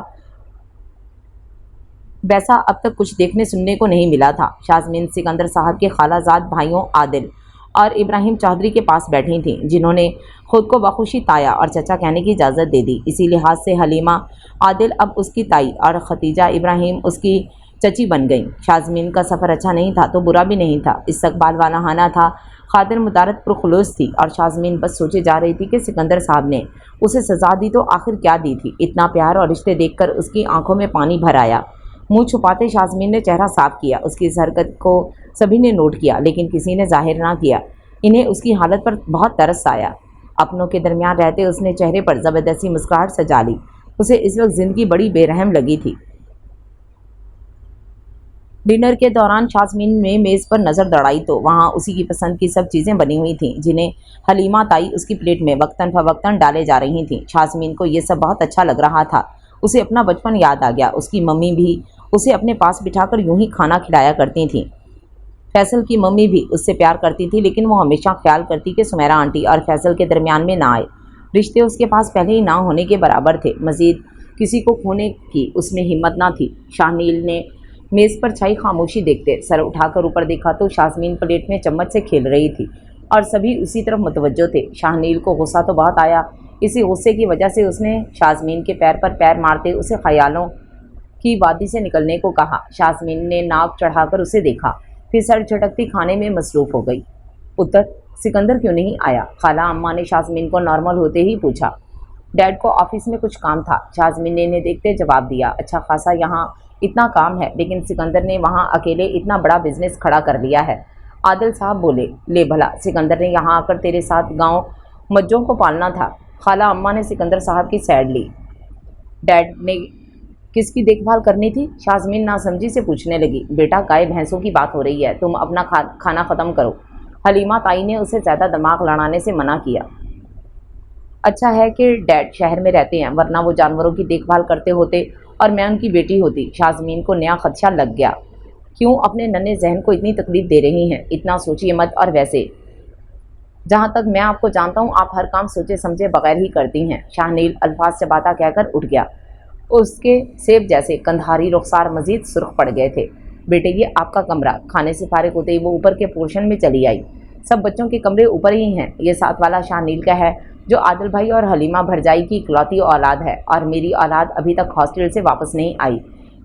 वैसा अब तक कुछ देखने सुनने को नहीं मिला था। शाजमीन सिकंदर साहब के खालाजाद भाइयों आदिल और इब्राहिम चौधरी के पास बैठी थीं, जिन्होंने खुद को बखुशी ताया और चचा कहने की इजाज़त दे दी। इसी लिहाज से हलीमा आदिल अब उसकी ताई और खतीजा इब्राहिम उसकी चची बन गई। शाजमीन का सफ़र अच्छा नहीं था तो बुरा भी नहीं था। इस्तकबाल वाला हाना था, खातिर मुदारत पुरखुलूस थी, और शाजमीन बस सोचे जा रही थी कि सिकंदर साहब ने उसे सज़ा दी तो आखिर क्या दी थी। इतना प्यार और रिश्ते देखकर उसकी आंखों में पानी भर आया। मुंह छुपाते शाजमीन ने चेहरा साफ किया। उसकी इस हरकत को सभी ने नोट किया, लेकिन किसी ने जाहिर ना किया। इन्हें उसकी हालत पर बहुत तरस आया। अपनों के दरमियान रहते उसने चेहरे पर ज़बरदस्ती मुस्कुराहट सजा ली। उसे इस वक्त ज़िंदगी बड़ी बेरहम लगी थी। डिनर के दौरान शाजमीन ने मेज़ पर नज़र दौड़ाई तो वहाँ उसी की पसंद की सब चीज़ें बनी हुई थीं, जिन्हें हलीमा ताई उसकी प्लेट में वक्तन फ़वक्तन डाले जा रही थीं। शाजमीन को ये सब बहुत अच्छा लग रहा था। उसे अपना बचपन याद आ गया। उसकी मम्मी भी उसे अपने पास बिठाकर यूं ही खाना खिलाया करती थीं। फैसल की मम्मी भी उससे प्यार करती थी, लेकिन वो हमेशा ख्याल करती कि सुमेरा आंटी और फैसल के दरमियान में ना आए। रिश्ते उसके पास पहले ही ना होने के बराबर थे, मज़ीद किसी को खोने की उसमें हिम्मत ना थी। शाहनील ने मेज़ पर छाई खामोशी देखते सर उठाकर ऊपर देखा तो शाजमीन प्लेट में चम्मच से खेल रही थी और सभी उसी तरफ मुतवज्जो थे। शाहनील को गुस्सा तो बहुत आया। इसी गुस्से की वजह से उसने शाजमीन के पैर पर पैर मारते उसे ख्यालों की वादी से निकलने को कहा। शाजमीन ने नाक चढ़ाकर उसे देखा, फिर सर झटकती खाने में मसरूफ़ हो गई। उत्तर, सिकंदर क्यों नहीं आया? खाला अम्मा ने शाजमीन को नॉर्मल होते ही पूछा। डैड को ऑफिस में कुछ काम था। शाजमीन ने इन्हें देखते जवाब दिया, अच्छा खासा यहाँ इतना काम है, लेकिन सिकंदर ने वहाँ अकेले इतना बड़ा बिजनेस खड़ा कर लिया है। आदिल साहब बोले, ले भला, सिकंदर ने यहाँ आकर तेरे साथ गांव मज्जों को पालना था। खाला अम्मा ने सिकंदर साहब की साइड ली। डैड ने किसकी देखभाल करनी थी? शाजमीन नासमझी से पूछने लगी। बेटा, गाय भैंसों की बात हो रही है, तुम अपना खाना ख़त्म करो। हलीमा ताई ने उसे ज़्यादा दिमाग लड़ाने से मना किया। अच्छा है कि डैड शहर में रहते हैं, वरना वो जानवरों की देखभाल करते होते और मैं उनकी बेटी होती। शाजमीन को नया खदशा लग गया। क्यों अपने नन्हे जहन को इतनी तकलीफ दे रही हैं? इतना सोचिए मत। और वैसे जहाँ तक मैं आपको जानता हूँ, आप हर काम सोचे समझे बगैर ही करती हैं। शाहनील अल्फाज से बाता कहकर उठ गया। उसके सेब जैसे कंधारी रुखसार मजीद सुर्ख पड़ गए थे। बेटे, ये आपका कमरा। खाने से फारिग होते ही वो ऊपर के पोर्शन में चली आई। सब बच्चों के कमरे ऊपर ही हैं। ये साथ वाला शाहनील का है, जो आदिल भाई और हलीमा भरजाई की इकलौती औलाद है, और मेरी औलाद अभी तक हॉस्टल से वापस नहीं आई,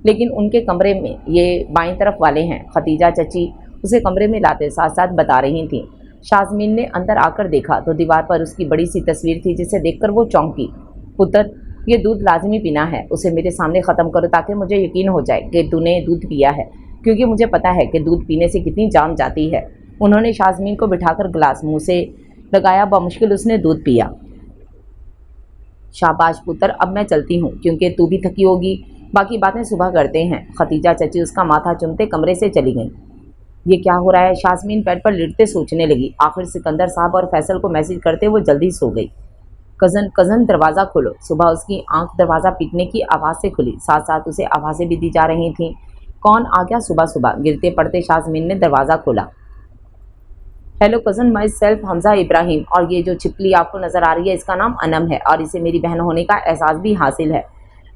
लेकिन उनके कमरे में ये बाईं तरफ वाले हैं। खतीजा चची उसे कमरे में लाते साथ साथ बता रही थीं। शाजमीन ने अंदर आकर देखा तो दीवार पर उसकी बड़ी सी तस्वीर थी, जिसे देखकर वो चौंकी। पुत्र, ये दूध लाजमी पीना है, उसे मेरे सामने ख़त्म करो ताकि मुझे यकीन हो जाए कि तूने दूध पिया है, क्योंकि मुझे पता है कि दूध पीने से कितनी जान जाती है। उन्होंने शाजमीन को बिठाकर गिलास मुँह से लगाया। बमुश्किल उसने दूध पिया। शाबाश पुत्र, अब मैं चलती हूँ, क्योंकि तू भी थकी होगी। बाकी बातें सुबह करते हैं। खतीजा चची उसका माथा चूमते कमरे से चली गई। ये क्या हो रहा है? शाजमीन बेड पर लेटते सोचने लगी। आखिर सिकंदर साहब और फैसल को मैसेज करते वो जल्दी सो गई। कज़न दरवाज़ा खोलो। सुबह उसकी आंख दरवाज़ा पीटने की आवाज़ से खुली, साथ साथ उसे आवाज़ें भी दी जा रही थीं। कौन आ गया सुबह सुबह? गिरते पड़ते शाजमीन ने दरवाज़ा खोला। Hello cousin, my self Hamza Ibrahim, और ये जो छिपकली आपको नज़र आ रही है, इसका नाम अनम है, और इसे मेरी बहन होने का एहसास भी हासिल है।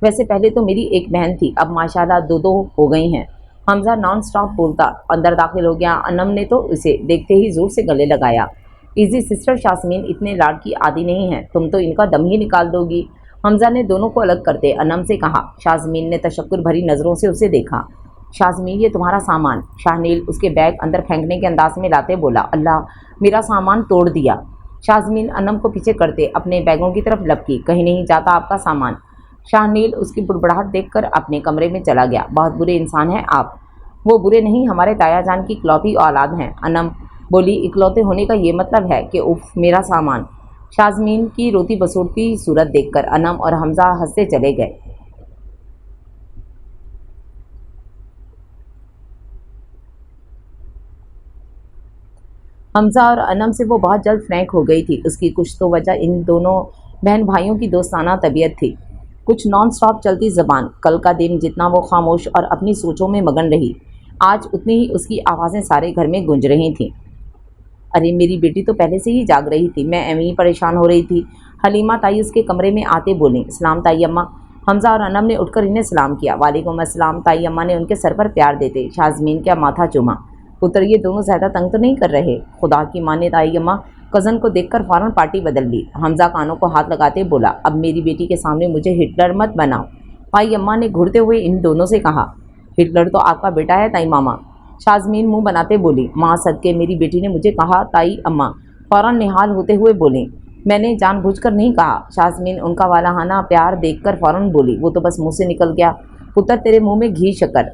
वैसे पहले तो मेरी एक बहन थी, अब माशाल्लाह दो हो गई हैं। हमज़ा नॉन स्टॉप बोलता अंदर दाखिल हो गया। अनम ने तो इसे देखते ही ज़ोर से गले लगाया। इजी सिस्टर शाजमीन इतने लाड की आदी नहीं है, तुम तो इनका दम ही निकाल दोगी। हमज़ा ने दोनों को अलग करते अनम से कहा। शाजमीन ने तशक्कुर भरी नज़रों से उसे देखा। शाजमीन, ये तुम्हारा सामान। शाहनील उसके बैग अंदर फेंकने के अंदाज में लाते बोला। अल्लाह, मेरा सामान तोड़ दिया। शाजमीन अनम को पीछे करते अपने बैगों की तरफ लपकी। कहीं नहीं जाता आपका सामान। शाहनील उसकी बुड़बुड़ाहट देखकर अपने कमरे में चला गया। बहुत बुरे इंसान हैं आप। वो बुरे नहीं, हमारे ताया जान की इकलौती औलाद हैं। अनम बोली, इकलौते होने का ये मतलब है कि उफ, मेरा सामान। शाजमीन की रोती बसोरती सूरत देखकर अनम और हमज़ा हंसते चले गए। हमज़ा और अनम से वो बहुत जल्द फ्रैंक हो गई थी। उसकी कुछ तो वजह इन दोनों बहन भाइयों की दोस्ताना तबीयत थी, कुछ नॉन स्टॉप चलती ज़बान। कल का दिन जितना वो खामोश और अपनी सोचों में मगन रही, आज उतनी ही उसकी आवाज़ें सारे घर में गूंज रही थीं। अरे मेरी बेटी तो पहले से ही जाग रही थी, मैं एवं ही परेशान हो रही थी। हलीमा ताई उसके कमरे में आते बोली, सलाम ताई अम्मा। हमज़ा और अनम ने उठकर इन्हें सलाम किया। वालेकुम अस्सलाम। ताई अम्मा ने उनके सर पर प्यार देते शाजमीन का माथा चूमा। पुत्र, ये दोनों ज़्यादा तंग तो नहीं कर रहे? खुदा की माने ताई अम्मा। कज़न को देखकर फ़ौरन पार्टी बदल ली। हमज़ा कानों को हाथ लगाते बोला, अब मेरी बेटी के सामने मुझे हिटलर मत बनाओ। ताई अम्मा ने घूरते हुए इन दोनों से कहा। हिटलर तो आपका बेटा है ताई मामा। शाजमीन मुंह बनाते बोली। माँ सदके, मेरी बेटी ने मुझे कहा ताई अम्मा। फ़ौरन निहाल होते हुए बोली, मैंने जानबूझकर नहीं कहा। शाजमीन उनका वालाहाना प्यार देखकर फ़ौरन बोली, वो तो बस मुँह से निकल गया। पुत्र, तेरे मुँह में घी शक्कर,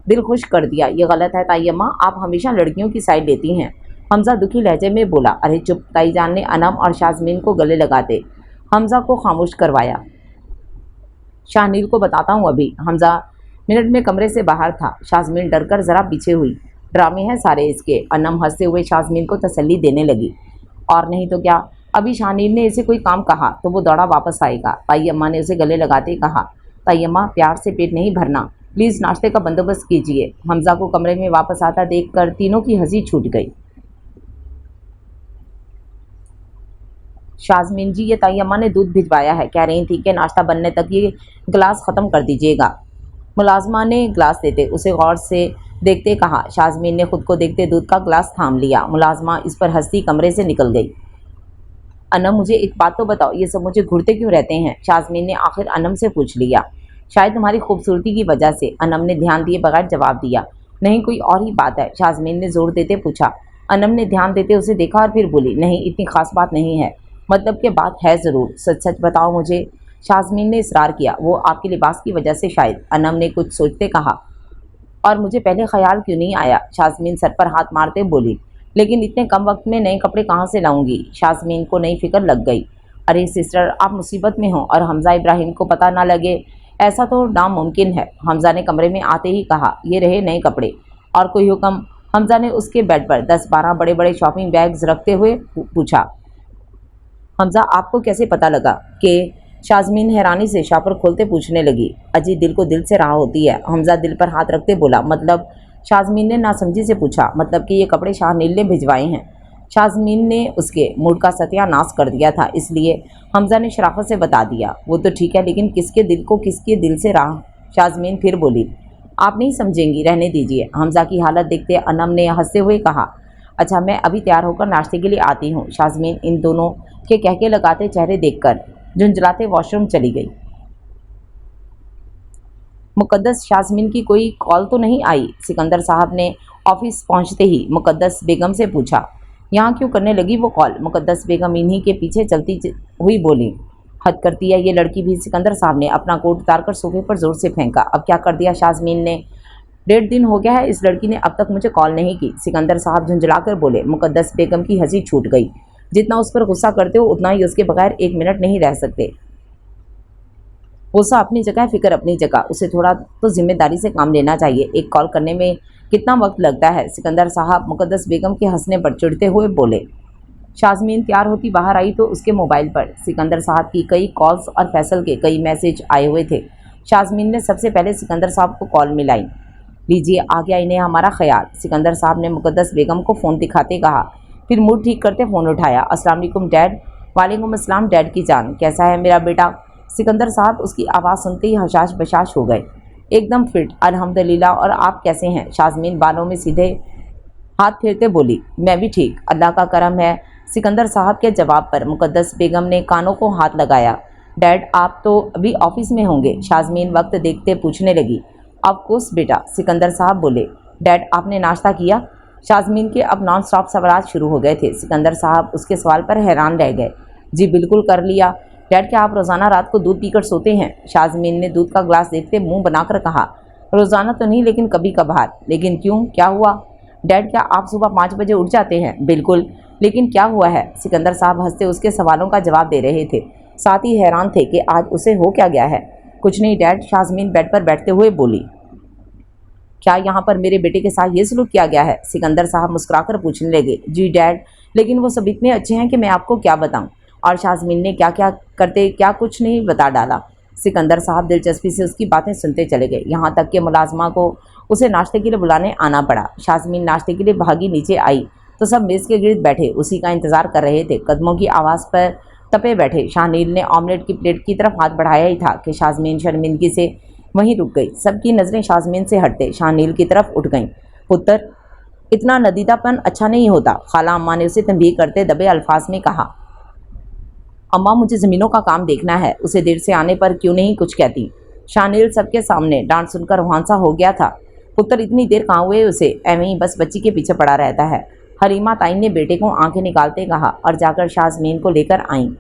दिल खुश कर दिया। ये गलत है ताई अम्मा, आप हमेशा लड़कियों की साइड लेती हैं। हमज़ा दुखी लहजे में बोला। अरे चुप। ताई जान ने अनम और शाजमीन को गले लगाते हमज़ा को खामोश करवाया। शाहनील को बताता हूँ अभी। हमज़ा मिनट में कमरे से बाहर था। शाजमीन डरकर ज़रा पीछे हुई। ड्रामे हैं सारे इसके। अनम हंसते हुए शाजमीन को तसल्ली देने लगी। और नहीं तो क्या, अभी शाहनील ने इसे कोई काम कहा तो वो दौड़ा वापस आएगा। ताई अम्मा ने उसे गले लगाते कहा। ताई अम्मा, प्यार से पेट नहीं भरना, प्लीज़ नाश्ते का बंदोबस्त कीजिए। हमज़ा को कमरे में वापस आता देखकर तीनों की हंसी छूट गई। शाजमीन जी, ये ताई अम्मा ने दूध भिजवाया है, कह रही थी कि नाश्ता बनने तक ये गिलास ख़त्म कर दीजिएगा। मुलाजमा ने गिलास देते उसे गौर से देखते कहा। शाजमीन ने खुद को देखते दूध का गिलास थाम लिया। मुलाजमा इस पर हंसती कमरे से निकल गई। अनम, मुझे एक बात तो बताओ, ये सब मुझे घूरते क्यों रहते हैं? शाजमीन ने आखिर अनम से पूछ लिया। शायद तुम्हारी खूबसूरती की वजह से, अनम ने ध्यान दिए बगैर जवाब दिया। नहीं, कोई और ही बात है? शाजमीन ने जोर देते पूछा। अनम ने ध्यान देते उसे देखा और फिर बोली, नहीं, इतनी खास बात नहीं है। मतलब के बात है ज़रूर, सच सच बताओ मुझे। शाज़मीन ने इसरार किया। वो आपके लिबास की वजह से शायद, अनम ने कुछ सोचते कहा। और मुझे पहले ख्याल क्यों नहीं आया? शाज़मीन सर पर हाथ मारते बोली। लेकिन इतने कम वक्त में नए कपड़े कहाँ से लाऊंगी? शाज़मीन को नई फिक्र लग गई। अरे सिस्टर, आप मुसीबत में हो और हमज़ा इब्राहिम को पता ना लगे, ऐसा तो नामुमकिन है। हमज़ा ने कमरे में आते ही कहा, ये रहे नए कपड़े। और कोई हुक्म? हमज़ा ने उसके बेड पर 10-12 बड़े बड़े शॉपिंग बैग्स रखते हुए पूछा। हमज़ा, आपको कैसे पता लगा कि? शाज़मीन हैरानी से शॉपर खोलते पूछने लगी। अजी, दिल को दिल से राह होती है। हमज़ा दिल पर हाथ रखते बोला। मतलब? शाज़मीन ने नासमझी से पूछा। मतलब कि ये कपड़े शाहनील ने भिजवाए हैं। शाज़मीन ने उसके मूड का सत्यानाश कर दिया था, इसलिए हमज़ा ने शराफत से बता दिया। वो तो ठीक है, लेकिन किसके दिल को किसके दिल से राह? शाज़मीन फिर बोली। आप नहीं समझेंगी, रहने दीजिए। हमज़ा की हालत देखते अनम ने हंसते हुए कहा। अच्छा, मैं अभी तैयार होकर नाश्ते के लिए आती हूँ। शाज़मीन इन दोनों के कहके लगाते चेहरे देखकर झुंझलाते वॉशरूम चली गई। मुकद्दस, शाज़मीन की कोई कॉल तो नहीं आई? सिकंदर साहब ने ऑफिस पहुंचते ही मुकद्दस बेगम से पूछा। यहाँ क्यों करने लगी वो कॉल? मुकद्दस बेगम इन्हीं के पीछे चलती हुई बोली। हद करती है ये लड़की भी। सिकंदर साहब ने अपना कोट उतारकर सोफे पर जोर से फेंका। अब क्या कर दिया शाज़मीन ने? 1.5 दिन हो गया है इस लड़की ने अब तक मुझे कॉल नहीं की। सिकंदर साहब झुंझलाकर बोले। मुकद्दस बेगम की हंसी छूट गई। जितना उस पर गुस्सा करते हो उतना ही उसके बगैर 1 मिनट नहीं रह सकते। गुस्सा अपनी जगह, फिक्र अपनी जगह। उसे थोड़ा तो जिम्मेदारी से काम लेना चाहिए। एक कॉल करने में कितना वक्त लगता है? सिकंदर साहब मुकद्दस बेगम के हंसने पर चिढ़ते हुए बोले। शाज़मीन तैयार होती बाहर आई तो उसके मोबाइल पर सिकंदर साहब की कई कॉल्स और फैसल के कई मैसेज आए हुए थे। शाज़मीन ने सबसे पहले सिकंदर साहब को कॉल मिलाई। लीजिए, आ गया इन्हें हमारा ख्याल। सिकंदर साहब ने मुकद्दस बेगम को फ़ोन दिखाते कहा। फिर मूड ठीक करते फ़ोन उठाया। अस्सलाम वालेकुम डैड। वालेकुम अस्सलाम डैड की जान, कैसा है मेरा बेटा? सिकंदर साहब उसकी आवाज़ सुनते ही हशाश बशाश हो गए। एकदम फिट अल्हम्दुलिल्लाह। और आप कैसे हैं? शाज़मीन बालों में सीधे हाथ फेरते बोली। मैं भी ठीक, अल्लाह का करम है। सिकंदर साहब के जवाब पर मुकद्दस बेगम ने कानों को हाथ लगाया। डैड, आप तो अभी ऑफिस में होंगे? शाज़मीन वक्त देखते पूछने लगी। ऑफ कोर्स बेटा, सिकंदर साहब बोले। डैड, आपने नाश्ता किया? शाज़मीन के अब नॉन स्टॉप सवाल शुरू हो गए थे। सिकंदर साहब उसके सवाल पर हैरान रह गए। जी बिल्कुल कर लिया। डैड, क्या आप रोज़ाना रात को दूध पीकर सोते हैं? शाज़मीन ने दूध का ग्लास देखते मुंह बनाकर कहा। रोज़ाना तो नहीं, लेकिन कभी कभार। लेकिन क्यों, क्या हुआ? डैड, क्या आप सुबह 5 बजे उठ जाते हैं? बिल्कुल। लेकिन क्या हुआ है? सिकंदर साहब हंसते उसके सवालों का जवाब दे रहे थे, साथ ही हैरान थे कि आज उसे हो क्या गया है। कुछ नहीं डैड, शाज़मीन बेड पर बैठते हुए बोली। क्या यहाँ पर मेरे बेटे के साथ ये सलूक किया गया है? सिकंदर साहब मुस्कुराकर पूछने लगे। जी डैड, लेकिन वो सब इतने अच्छे हैं कि मैं आपको क्या बताऊँ। और शाज़मीन ने क्या क्या करते क्या कुछ नहीं बता डाला। सिकंदर साहब दिलचस्पी से उसकी बातें सुनते चले गए, यहाँ तक कि मुलाजमा को उसे नाश्ते के लिए बुलाने आना पड़ा। शाज़मीन नाश्ते के लिए भागी नीचे आई तो सब मेज़ के गिर्द बैठे उसी का इंतज़ार कर रहे थे। कदमों की आवाज़ पर तपे बैठे शाहनील ने ऑमलेट की प्लेट की तरफ हाथ बढ़ाया ही था कि शाज़मीन शर्मिंदगी से वहीं रुक गई। सबकी नज़रें शाज़मीन से हटते शाहनील की तरफ उठ गईं। पुत्र, इतना नदीदापन अच्छा नहीं होता, खाला अम्मा ने उसे तंबीह करते दबे अल्फाज में कहा। अम्मा, मुझे ज़मीनों का काम देखना है, उसे देर से आने पर क्यों नहीं कुछ कहती? शाहनील सबके सामने डांट सुनकर वहांसा हो गया था। पुत्र, इतनी देर कहाँ हुए उसे, एवं ही बस बच्ची के पीछे पड़ा रहता है। हरीमा ताई ने बेटे को आंखें निकालते कहा और जाकर शाज़मीन को लेकर आईं।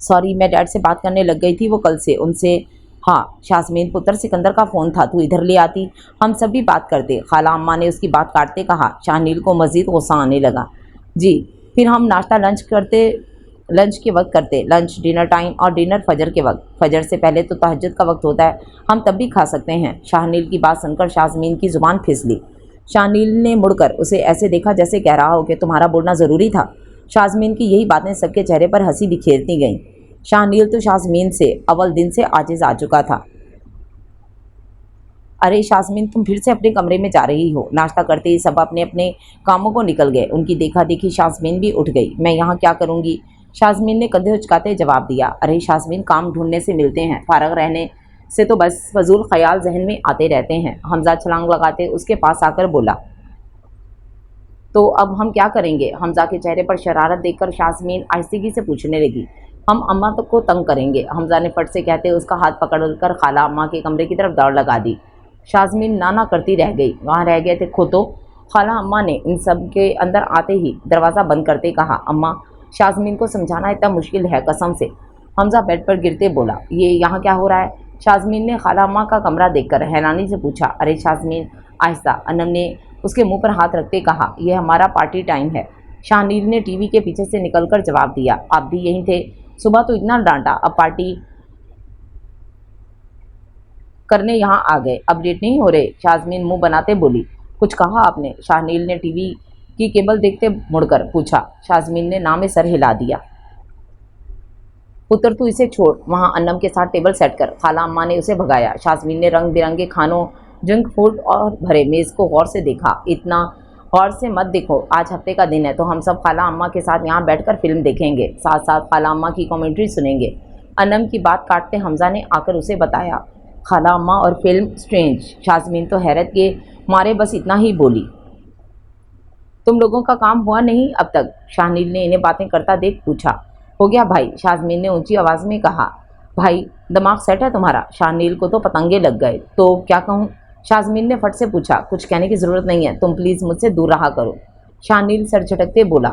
सॉरी, मैं डैड से बात करने लग गई थी, वो कल से उनसे। हाँ शाज़मीन, पुत्र सिकंदर का फ़ोन था, तू इधर ले आती, हम सब भी बात करते। खाला अम्मा ने उसकी बात काटते कहा। शाहनील को मज़ीद गुस्सा आने लगा। जी, फिर हम नाश्ता लंच के वक्त करते, लंच डिनर टाइम और डिनर फजर के वक्त। फजर से पहले तो तहज्जुद का वक्त होता है, हम तब भी खा सकते हैं। शाहनील की बात सुनकर शाज़मीन की ज़ुबान फिसली। शाहनील ने मुड़कर उसे ऐसे देखा जैसे कह रहा हो कि तुम्हारा बोलना ज़रूरी था। शाज़मीन की यही बातें सबके चेहरे पर हंसी बिखेरती गईं। शाहनील तो शाज़मीन से अव्वल दिन से आजिज़ आ चुका था। अरे शाज़मीन, तुम फिर से अपने कमरे में जा रही हो? नाश्ता करते ही सब अपने अपने कामों को निकल गए। उनकी देखा देखी शाज़मीन भी उठ गई। मैं यहाँ क्या करूँगी? शाज़मीन ने कंधे उचकाते जवाब दिया। अरे शाज़मीन, काम ढूंढने से मिलते हैं, फारग रहने से तो बस फजूल ख्याल जहन में आते रहते हैं। हमज़ा छलांग लगाते उसके पास आकर बोला। तो अब हम क्या करेंगे? हमज़ा के चेहरे पर शरारत देखकर शाज़मीन आहिस्तगी से पूछने लगी। हम अम्मा तक को तंग करेंगे, हमज़ा ने फट से कहते उसका हाथ पकड़कर खाला अम्मा के कमरे की तरफ दौड़ लगा दी। शाज़मीन नाना करती रह गई। वहाँ रह गए थे खुद तो। खाला अम्मा ने इन सब के अंदर आते ही दरवाज़ा बंद करते कहा। अम्मा, शाज़मीन को समझाना इतना मुश्किल है कसम से। हमजा बेड पर गिरते बोला, ये यहाँ क्या हो रहा है? शाज़मीन ने खाला अम्मा का कमरा देखकर हैरानी से पूछा। अरे शाज़मीन, आहिस्ता, अनम ने उसके मुंह पर हाथ रखते कहा, यह हमारा पार्टी टाइम है। शाहनील ने टीवी के पीछे से निकलकर जवाब दिया, आप भी यहीं थे? सुबह तो इतना डांटा, अब पार्टी करने यहाँ आ गए, अब लेट नहीं हो रहे? शाज़मीन मुंह बनाते बोली। कुछ कहा आपने? शाहनील ने टीवी की केबल देखते मुड़कर पूछा। शाज़मीन ने ना में सर हिला दिया। पुत्र तू इसे छोड़, वहाँ अन्नम के साथ टेबल सेट कर। खाला अम्मा ने उसे भगाया। शाज़मीन ने रंग बिरंगे खानों, जंक फूड और भरे मेज़ को गौर से देखा। इतना गौर से मत देखो, आज हफ्ते का दिन है तो हम सब खाला अम्मा के साथ यहाँ बैठकर फिल्म देखेंगे, साथ साथ खाला अम्मा की कमेंट्री सुनेंगे। अन्नम की बात काटते हमजा ने आकर उसे बताया। खाला अम्मा और फिल्म स्ट्रेंज। शाज़मीन तो हैरत के मारे बस इतना ही बोली। तुम लोगों का काम हुआ नहीं अब तक? शाहनील ने इन्हें बातें करता देख पूछा। हो गया भाई, शाज़मीन ने ऊंची आवाज़ में कहा। भाई, दिमाग सेट है तुम्हारा? शाहनील को तो पतंगे लग गए। तो क्या कहूँ? शाज़मीन ने फट से पूछा। कुछ कहने की ज़रूरत नहीं है, तुम प्लीज़ मुझसे दूर रहा करो। शाहनील सर झटकते बोला।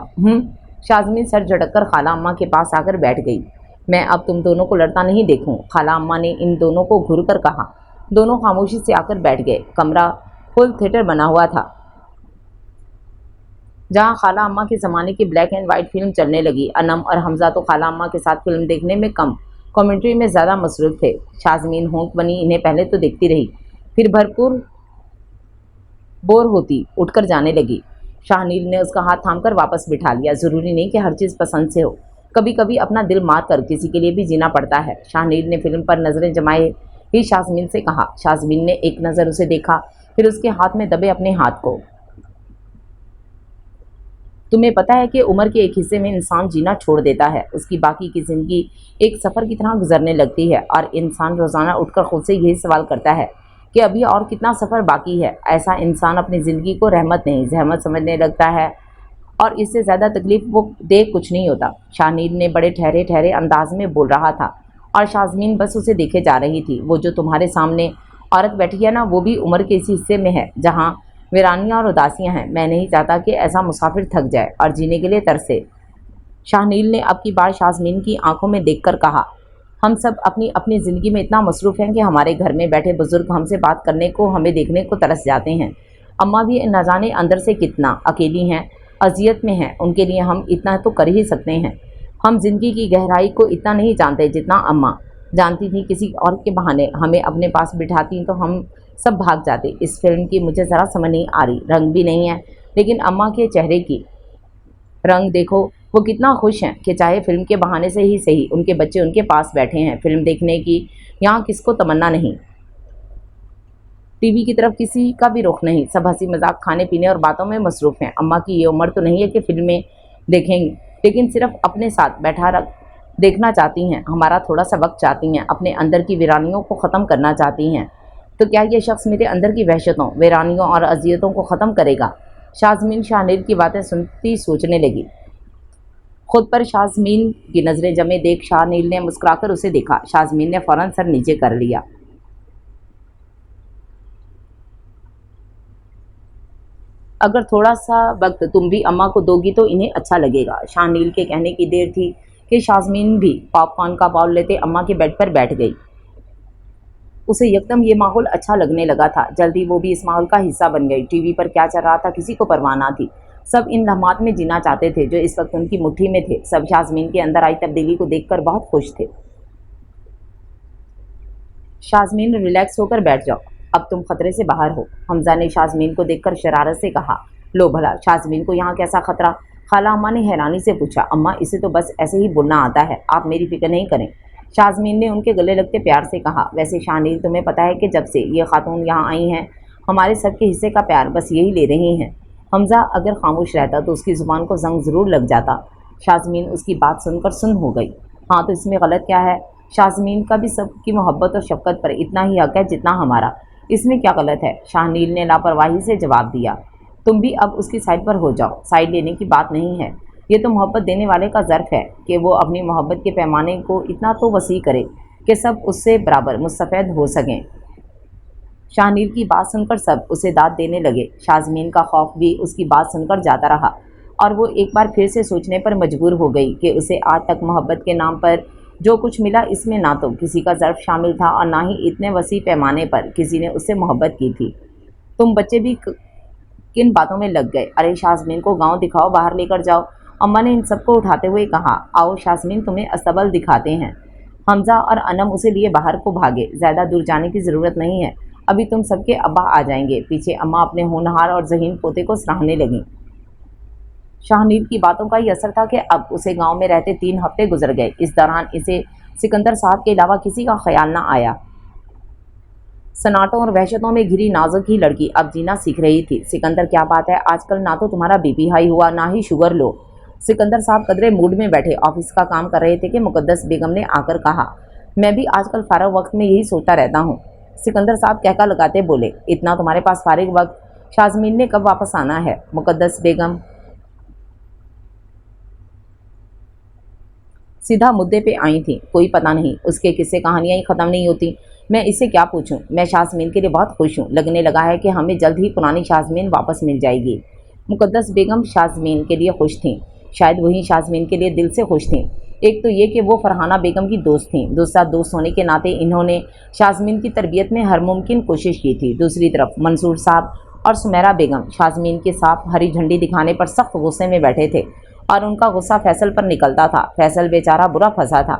शाज़मीन सर झटक कर खाला अम्मा के पास आकर बैठ गई। मैं अब तुम दोनों को लड़ता नहीं देखूँ, खाला अम्मा ने इन दोनों को घूर कर कहा। दोनों खामोशी से आकर बैठ गए। कमरा फुल थिएटर बना हुआ था, जहाँ खाला अम्मा के ज़माने की ब्लैक एंड वाइट फिल्म चलने लगी। अनम और हमजा तो खाला अम्मा के साथ फिल्म देखने में कम, कमेंट्री में ज़्यादा मसरूफ़ थे। शाज़मीन होंक बनी इन्हें पहले तो देखती रही, फिर भरपूर बोर होती उठकर जाने लगी। शाहनील ने उसका हाथ थामकर वापस बिठा लिया। ज़रूरी नहीं कि हर चीज़ पसंद से हो, कभी कभी अपना दिल मार कर किसी के लिए भी जीना पड़ता है। शाहनील ने फिल्म पर नज़रें जमाए ही शाज़मीन से कहा। शाज़मीन ने एक नज़र उसे देखा, फिर उसके हाथ में दबे अपने हाथ को। तुम्हें पता है कि उम्र के एक हिस्से में इंसान जीना छोड़ देता है, उसकी बाकी की ज़िंदगी एक सफ़र की तरह गुजरने लगती है और इंसान रोज़ाना उठकर खुद से यही सवाल करता है कि अभी और कितना सफ़र बाकी है। ऐसा इंसान अपनी ज़िंदगी को रहमत नहीं जहमत समझने लगता है और इससे ज़्यादा तकलीफ़ वो दे कुछ नहीं होता। शाहनील ने बड़े ठहरे ठहरे अंदाज में बोल रहा था और शाज़मीन बस उसे देखे जा रही थी। वो जो तुम्हारे सामने औरत बैठी है ना, वो भी उम्र के इसी हिस्से में है जहाँ वीरानियाँ और उदासियाँ हैं। मैं नहीं चाहता कि ऐसा मुसाफिर थक जाए और जीने के लिए तरसे। शाहनील ने अब की बार शाज़मीन की आंखों में देखकर कहा। हम सब अपनी अपनी ज़िंदगी में इतना मसरूफ़ हैं कि हमारे घर में बैठे बुज़ुर्ग हमसे बात करने को, हमें देखने को तरस जाते हैं। अम्मा भी न जाने अंदर से कितना अकेली हैं, अज़ियत में हैं। उनके लिए हम इतना तो कर ही सकते हैं। हम ज़िंदगी की गहराई को इतना नहीं जानते जितना अम्मा जानती थी। किसी और के बहाने हमें अपने पास बिठाती तो हम सब भाग जाते। इस फिल्म की मुझे ज़रा समझ नहीं आ रही, रंग भी नहीं है, लेकिन अम्मा के चेहरे की रंग देखो, वो कितना खुश हैं कि चाहे फिल्म के बहाने से ही सही उनके बच्चे उनके पास बैठे हैं। फिल्म देखने की यहाँ किसको तमन्ना नहीं, टीवी की तरफ किसी का भी रुख नहीं, सब हंसी मजाक, खाने पीने और बातों में मसरूफ़ हैं। अम्मा की ये उम्र तो नहीं है कि फिल्में देखेंगी, लेकिन सिर्फ अपने साथ बैठा रख देखना चाहती हैं, हमारा थोड़ा सा वक्त चाहती हैं, अपने अंदर की वीरानियों को ख़त्म करना चाहती हैं। तो क्या ये शख्स मेरे अंदर की वहशतों, वीरानियों और अजियतों को ख़त्म करेगा? शाज़मीन शाहनील की बातें सुनती सोचने लगी। खुद पर शाज़मीन की नज़रें जमे देख शाहनील ने मुस्कुराकर उसे देखा। शाज़मीन ने फ़ौरन सर नीचे कर लिया। अगर थोड़ा सा वक्त तुम भी अम्मा को दोगी तो इन्हें अच्छा लगेगा। शाहनील के कहने की देर थी कि शाज़मीन भी पॉपकॉर्न का बाउल लेते अम्मा के बेड पर बैठ गई। उसे यकदम ये माहौल अच्छा लगने लगा था। जल्दी वो भी इस माहौल का हिस्सा बन गई। टीवी पर क्या चल रहा था किसी को परवाह ना थी। सब इन लम्हात में जीना चाहते थे जो इस वक्त उनकी मुट्ठी में थे। सब शाज़मीन के अंदर आई तब्दीली को देखकर बहुत खुश थे। शाज़मीन, रिलैक्स होकर बैठ जाओ, अब तुम खतरे से बाहर हो। हमजा ने शाज़मीन को देखकर शरारत से कहा। लो भला, शाज़मीन को यहाँ कैसा खतरा? खाला अम्मा ने हैरानी से पूछा। अम्मा, इसे तो बस ऐसे ही बोलना आता है, आप मेरी फिक्र नहीं करें। शाज़मीन ने उनके गले लगते प्यार से कहा। वैसे शाहनील, तुम्हें पता है कि जब से ये खातून यहाँ आई हैं हमारे सबके हिस्से का प्यार बस यही ले रही हैं। हमजा अगर खामोश रहता तो उसकी ज़ुबान को जंग ज़रूर लग जाता। शाज़मीन उसकी बात सुनकर सुन हो गई। हाँ, तो इसमें गलत क्या है? शाज़मीन का भी सबकी मोहब्बत और शफ़क़त पर इतना ही हक़ है जितना हमारा, इसमें क्या गलत है? शाहनील ने लापरवाही से जवाब दिया। तुम भी अब उसकी साइड पर हो जाओ। साइड लेने की बात नहीं है, ये तो मोहब्बत देने वाले का ज़र्फ़ है कि वो अपनी मोहब्बत के पैमाने को इतना तो वसी करे कि सब उससे बराबर मुस्तफ़ैद हो सकें। शाहनील की बात सुनकर सब उसे दाद देने लगे। शाज़मीन का खौफ भी उसकी बात सुनकर जाता रहा। اور وہ ایک بار پھر سے سوچنے پر مجبور ہو گئی کہ اسے آج تک محبت کے نام پر جو کچھ ملا اس میں نہ تو کسی کا ظرف شامل تھا اور نہ ہی اتنے وسیع پیمانے پر کسی نے اس سے محبت کی تھی۔ تم بچے بھی کن باتوں میں لگ گئے؟ ارے شازمین کو گاؤں دکھاؤ، باہر لے کر جاؤ۔ اماں نے ان سب کو اٹھاتے ہوئے کہا۔ آؤ شازمین، تمہیں استبل دکھاتے ہیں۔ حمزہ اور انم اسے لیے باہر کو بھاگے۔ زیادہ دور جانے کی ضرورت نہیں ہے، ابھی تم سب کے ابا آ جائیں گے۔ پیچھے اماں اپنے ہونہار اور ذہین پوتے کو سراہنے لگیں۔ شاہنیر کی باتوں کا یہ اثر تھا کہ اب اسے گاؤں میں رہتے 3 ہفتے گزر گئے۔ اس دوران اسے سکندر صاحب کے علاوہ کسی کا خیال نہ آیا۔ سناٹوں اور وحشتوں میں گھری نازک ہی لڑکی اب جینا سیکھ رہی تھی۔ سکندر، کیا بات ہے آج کل؟ نہ تو تمہارا بی پی ہائی ہوا، نہ ہی شوگر لو۔ سکندر صاحب قدرے موڈ میں بیٹھے آفس کا کام کر رہے تھے کہ مقدس بیگم نے آ کر کہا، میں بھی آج کل فارغ وقت میں یہی سوچتا رہتا ہوں۔ سکندر صاحب کہکا لگاتے بولے، اتنا تمہارے پاس فارغ وقت؟ شازمین نے کب واپس آنا ہے؟ مقدس بیگم سیدھا مدعے پہ آئی تھیں۔ کوئی پتہ نہیں، اس کے قصے کہانیاں ہی ختم نہیں ہوتی۔ میں اس سے کیا پوچھوں؟ میں شازمین کے لیے بہت خوش ہوں، لگنے لگا ہے کہ ہمیں جلد ہی پرانی شازمین واپس مل جائے گی۔ مقدس بیگم شازمین کے لیے خوش تھیں، شاید وہی شازمین کے لیے دل سے خوش تھیں۔ ایک تو یہ کہ وہ فرحانہ بیگم کی دوست تھیں، دوست دوست ہونے کے ناطے انہوں نے شازمین کی تربیت میں ہر ممکن کوشش کی تھی۔ دوسری طرف منصور صاحب اور سمیرہ بیگم شازمین کے ساتھ ہری جھنڈی دکھانے پر سخت غصے میں بیٹھے تھے اور ان کا غصہ فیصل پر نکلتا تھا۔ فیصل بیچارہ برا پھنسا تھا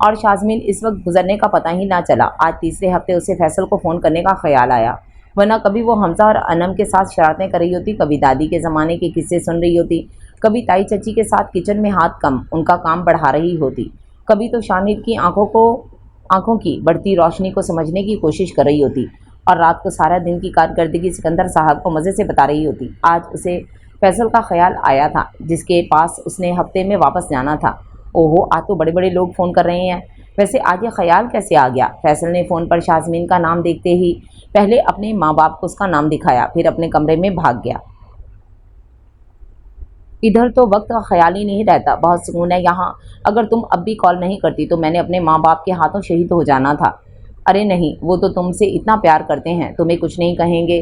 اور شازمین اس وقت گزرنے کا پتہ ہی نہ چلا۔ آج تیسرے ہفتے اسے فیصل کو فون کرنے کا خیال آیا، ورنہ کبھی وہ حمزہ اور انم کے ساتھ شرارتیں کر رہی ہوتی، کبھی دادی کے زمانے کے قصے سن رہی ہوتی، کبھی تائی چچی کے ساتھ کچن میں ہاتھ کم ان کا کام بڑھا رہی ہوتی، کبھی تو شاہنیر کی آنکھوں کی بڑھتی روشنی کو سمجھنے کی کوشش کر رہی ہوتی، اور رات کو سارا دن کی کارکردگی سکندر صاحب کو مزے سے بتا رہی ہوتی۔ آج اسے فیصل کا خیال آیا تھا، جس کے پاس اس نے ہفتے میں واپس جانا تھا۔ اوہو، آج تو بڑے بڑے لوگ فون کر رہے ہیں، ویسے آج یہ خیال کیسے آ گیا؟ فیصل نے فون پر شازمین کا نام دیکھتے ہی پہلے اپنے ماں باپ کو اس کا نام دکھایا، پھر اپنے کمرے میں بھاگ گیا۔ ادھر تو وقت کا خیال ہی نہیں رہتا، بہت سکون ہے یہاں۔ اگر تم اب بھی کال نہیں کرتی تو میں نے اپنے ماں باپ کے ہاتھوں شہید ہو جانا تھا۔ ارے نہیں، وہ تو تم سے اتنا پیار کرتے ہیں، تمہیں کچھ نہیں کہیں گے۔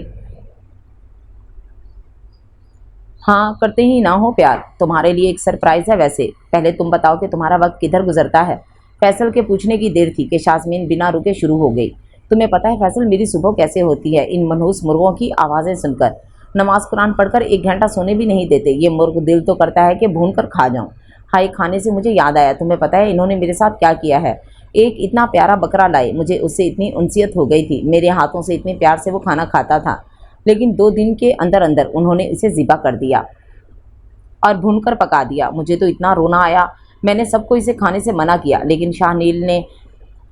ہاں، کرتے ہی نہ ہو پیار، تمہارے لیے ایک سرپرائز ہے۔ ویسے پہلے تم بتاؤ کہ تمہارا وقت کدھر گزرتا ہے؟ فیصل کے پوچھنے کی دیر تھی کہ شازمین بنا رکے شروع ہو گئی۔ تمہیں پتہ ہے فیصل، میری صبح کیسے ہوتی ہے ان منحوس مرغوں کی آوازیں سن کر؟ نماز قرآن پڑھ کر 1 گھنٹہ سونے بھی نہیں دیتے یہ مرغ، دل تو کرتا ہے کہ بھون کر کھا جاؤں۔ ہائے، کھانے سے مجھے یاد آیا، تمہیں پتہ ہے انہوں نے میرے ساتھ کیا کیا ہے؟ ایک اتنا پیارا بکرا لائے، مجھے اس سے اتنی انسیت ہو گئی تھی، میرے ہاتھوں سے اتنے پیار سے وہ کھانا کھاتا تھا، لیکن 2 دن کے اندر اندر انہوں نے اسے ذبح کر دیا اور بھون کر پکا دیا۔ مجھے تو اتنا رونا آیا، میں نے سب کو اسے کھانے سے منع کیا، لیکن شاہنیل نے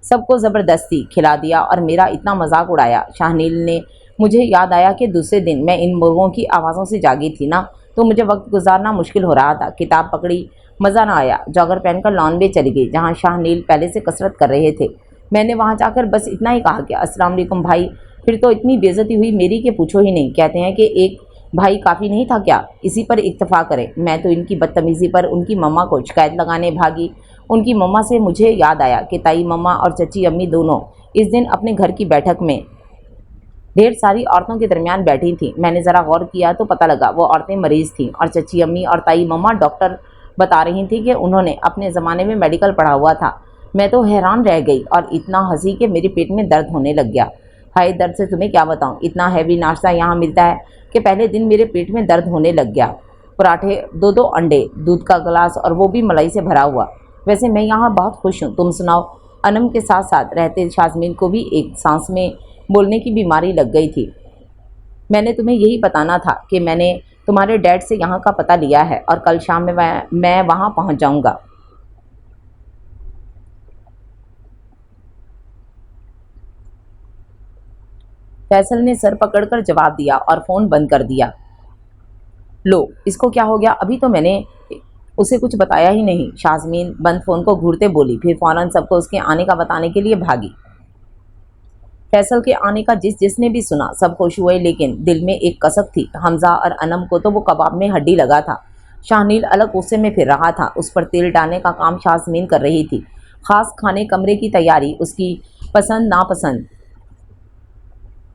سب کو زبردستی کھلا دیا اور میرا اتنا مذاق اڑایا۔ شاہنیل نے مجھے یاد آیا کہ دوسرے دن میں ان مرغوں کی آوازوں سے جاگی تھی نا، تو مجھے وقت گزارنا مشکل ہو رہا تھا۔ کتاب پکڑی، مزہ نہ آیا، جاگر پہن کر لان میں چلی گئی جہاں شاہنیل پہلے سے کسرت کر رہے تھے۔ میں نے وہاں جا کر بس اتنا ہی کہا کہ السلام علیکم بھائی، پھر تو اتنی بے عزتی ہوئی میری کہ پوچھو ہی نہیں۔ کہتے ہیں کہ ایک بھائی کافی نہیں تھا کیا؟ اسی پر اکتفا کرے۔ میں تو ان کی بدتمیزی پر ان کی مما کو شکایت لگانے بھاگی۔ ان کی مما سے مجھے یاد آیا کہ تائی مما اور چچی امی دونوں اس دن اپنے گھر کی بیٹھک میں ڈھیر ساری عورتوں کے درمیان بیٹھی تھیں۔ میں نے ذرا غور کیا تو پتہ لگا وہ عورتیں مریض تھیں، اور چچی امی اور تائی مما ڈاکٹر بتا رہی تھیں کہ انہوں نے اپنے زمانے میں میڈیکل پڑھا ہوا تھا۔ میں تو حیران رہ گئی اور اتنا ہنسی کہ میرے پیٹ میں درد ہونے لگ گیا۔ ہائے، درد سے تمہیں کیا بتاؤں، اتنا ہیوی ناشتہ یہاں ملتا ہے کہ پہلے دن میرے پیٹ میں درد ہونے لگ گیا۔ پراٹھے، 2 انڈے، دودھ کا گلاس، اور وہ بھی ملائی سے بھرا ہوا۔ ویسے میں یہاں بہت خوش ہوں، تم سناؤ؟ انم کے ساتھ ساتھ رہتے شازمین کو بھی ایک سانس میں بولنے کی بیماری لگ گئی تھی۔ میں نے تمہیں یہی بتانا تھا کہ میں نے تمہارے ڈیڈ سے یہاں کا پتہ لیا ہے اور کل شام میں وہاں پہنچ جاؤں گا۔ فیصل نے سر پکڑ کر جواب دیا اور فون بند کر دیا۔ لو، اس کو کیا ہو گیا؟ ابھی تو میں نے اسے کچھ بتایا ہی نہیں۔ شازمین بند فون کو گھورتے بولی، پھر فوراً سب کو اس کے آنے کا بتانے کے لیے بھاگی۔ فیصل کے آنے کا جس نے بھی سنا سب خوش ہوئے، لیکن دل میں ایک کسک تھی۔ حمزہ اور انم کو تو وہ کباب میں ہڈی لگا تھا۔ شاہنیل الگ غصے میں پھر رہا تھا، اس پر تیل ڈالنے کا کام شازمین کر رہی تھی۔ خاص کھانے کمرے کی تیاری، اس کی پسند ناپسند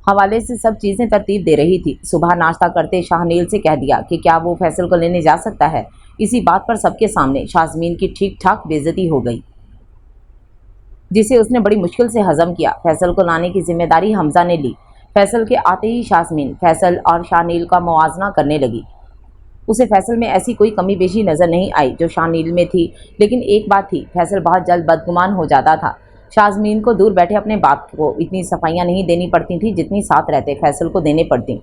हवाले से सब चीज़ें तरतीब दे रही थी। सुबह नाश्ता करते शाहनील से कह दिया कि क्या वो फैसल को लेने जा सकता है। इसी बात पर सबके सामने शाज़मीन की ठीक ठाक बेइज्जती हो गई, जिसे उसने बड़ी मुश्किल से हजम किया। फैसल को लाने की जिम्मेदारी हमजा ने ली। फैसल के आते ही शाज़मीन फैसल और शाहनील का मुआवजा करने लगी। उसे फैसल में ऐसी कोई कमी बेशी नज़र नहीं आई जो शाहनील में थी, लेकिन एक बात थी, फैसल बहुत जल्द बदगुमान हो जाता था। शाज़मीन को दूर बैठे अपने बाप को इतनी सफाइयाँ नहीं देनी पड़ती थी जितनी साथ रहते फैसल को देने पड़ती।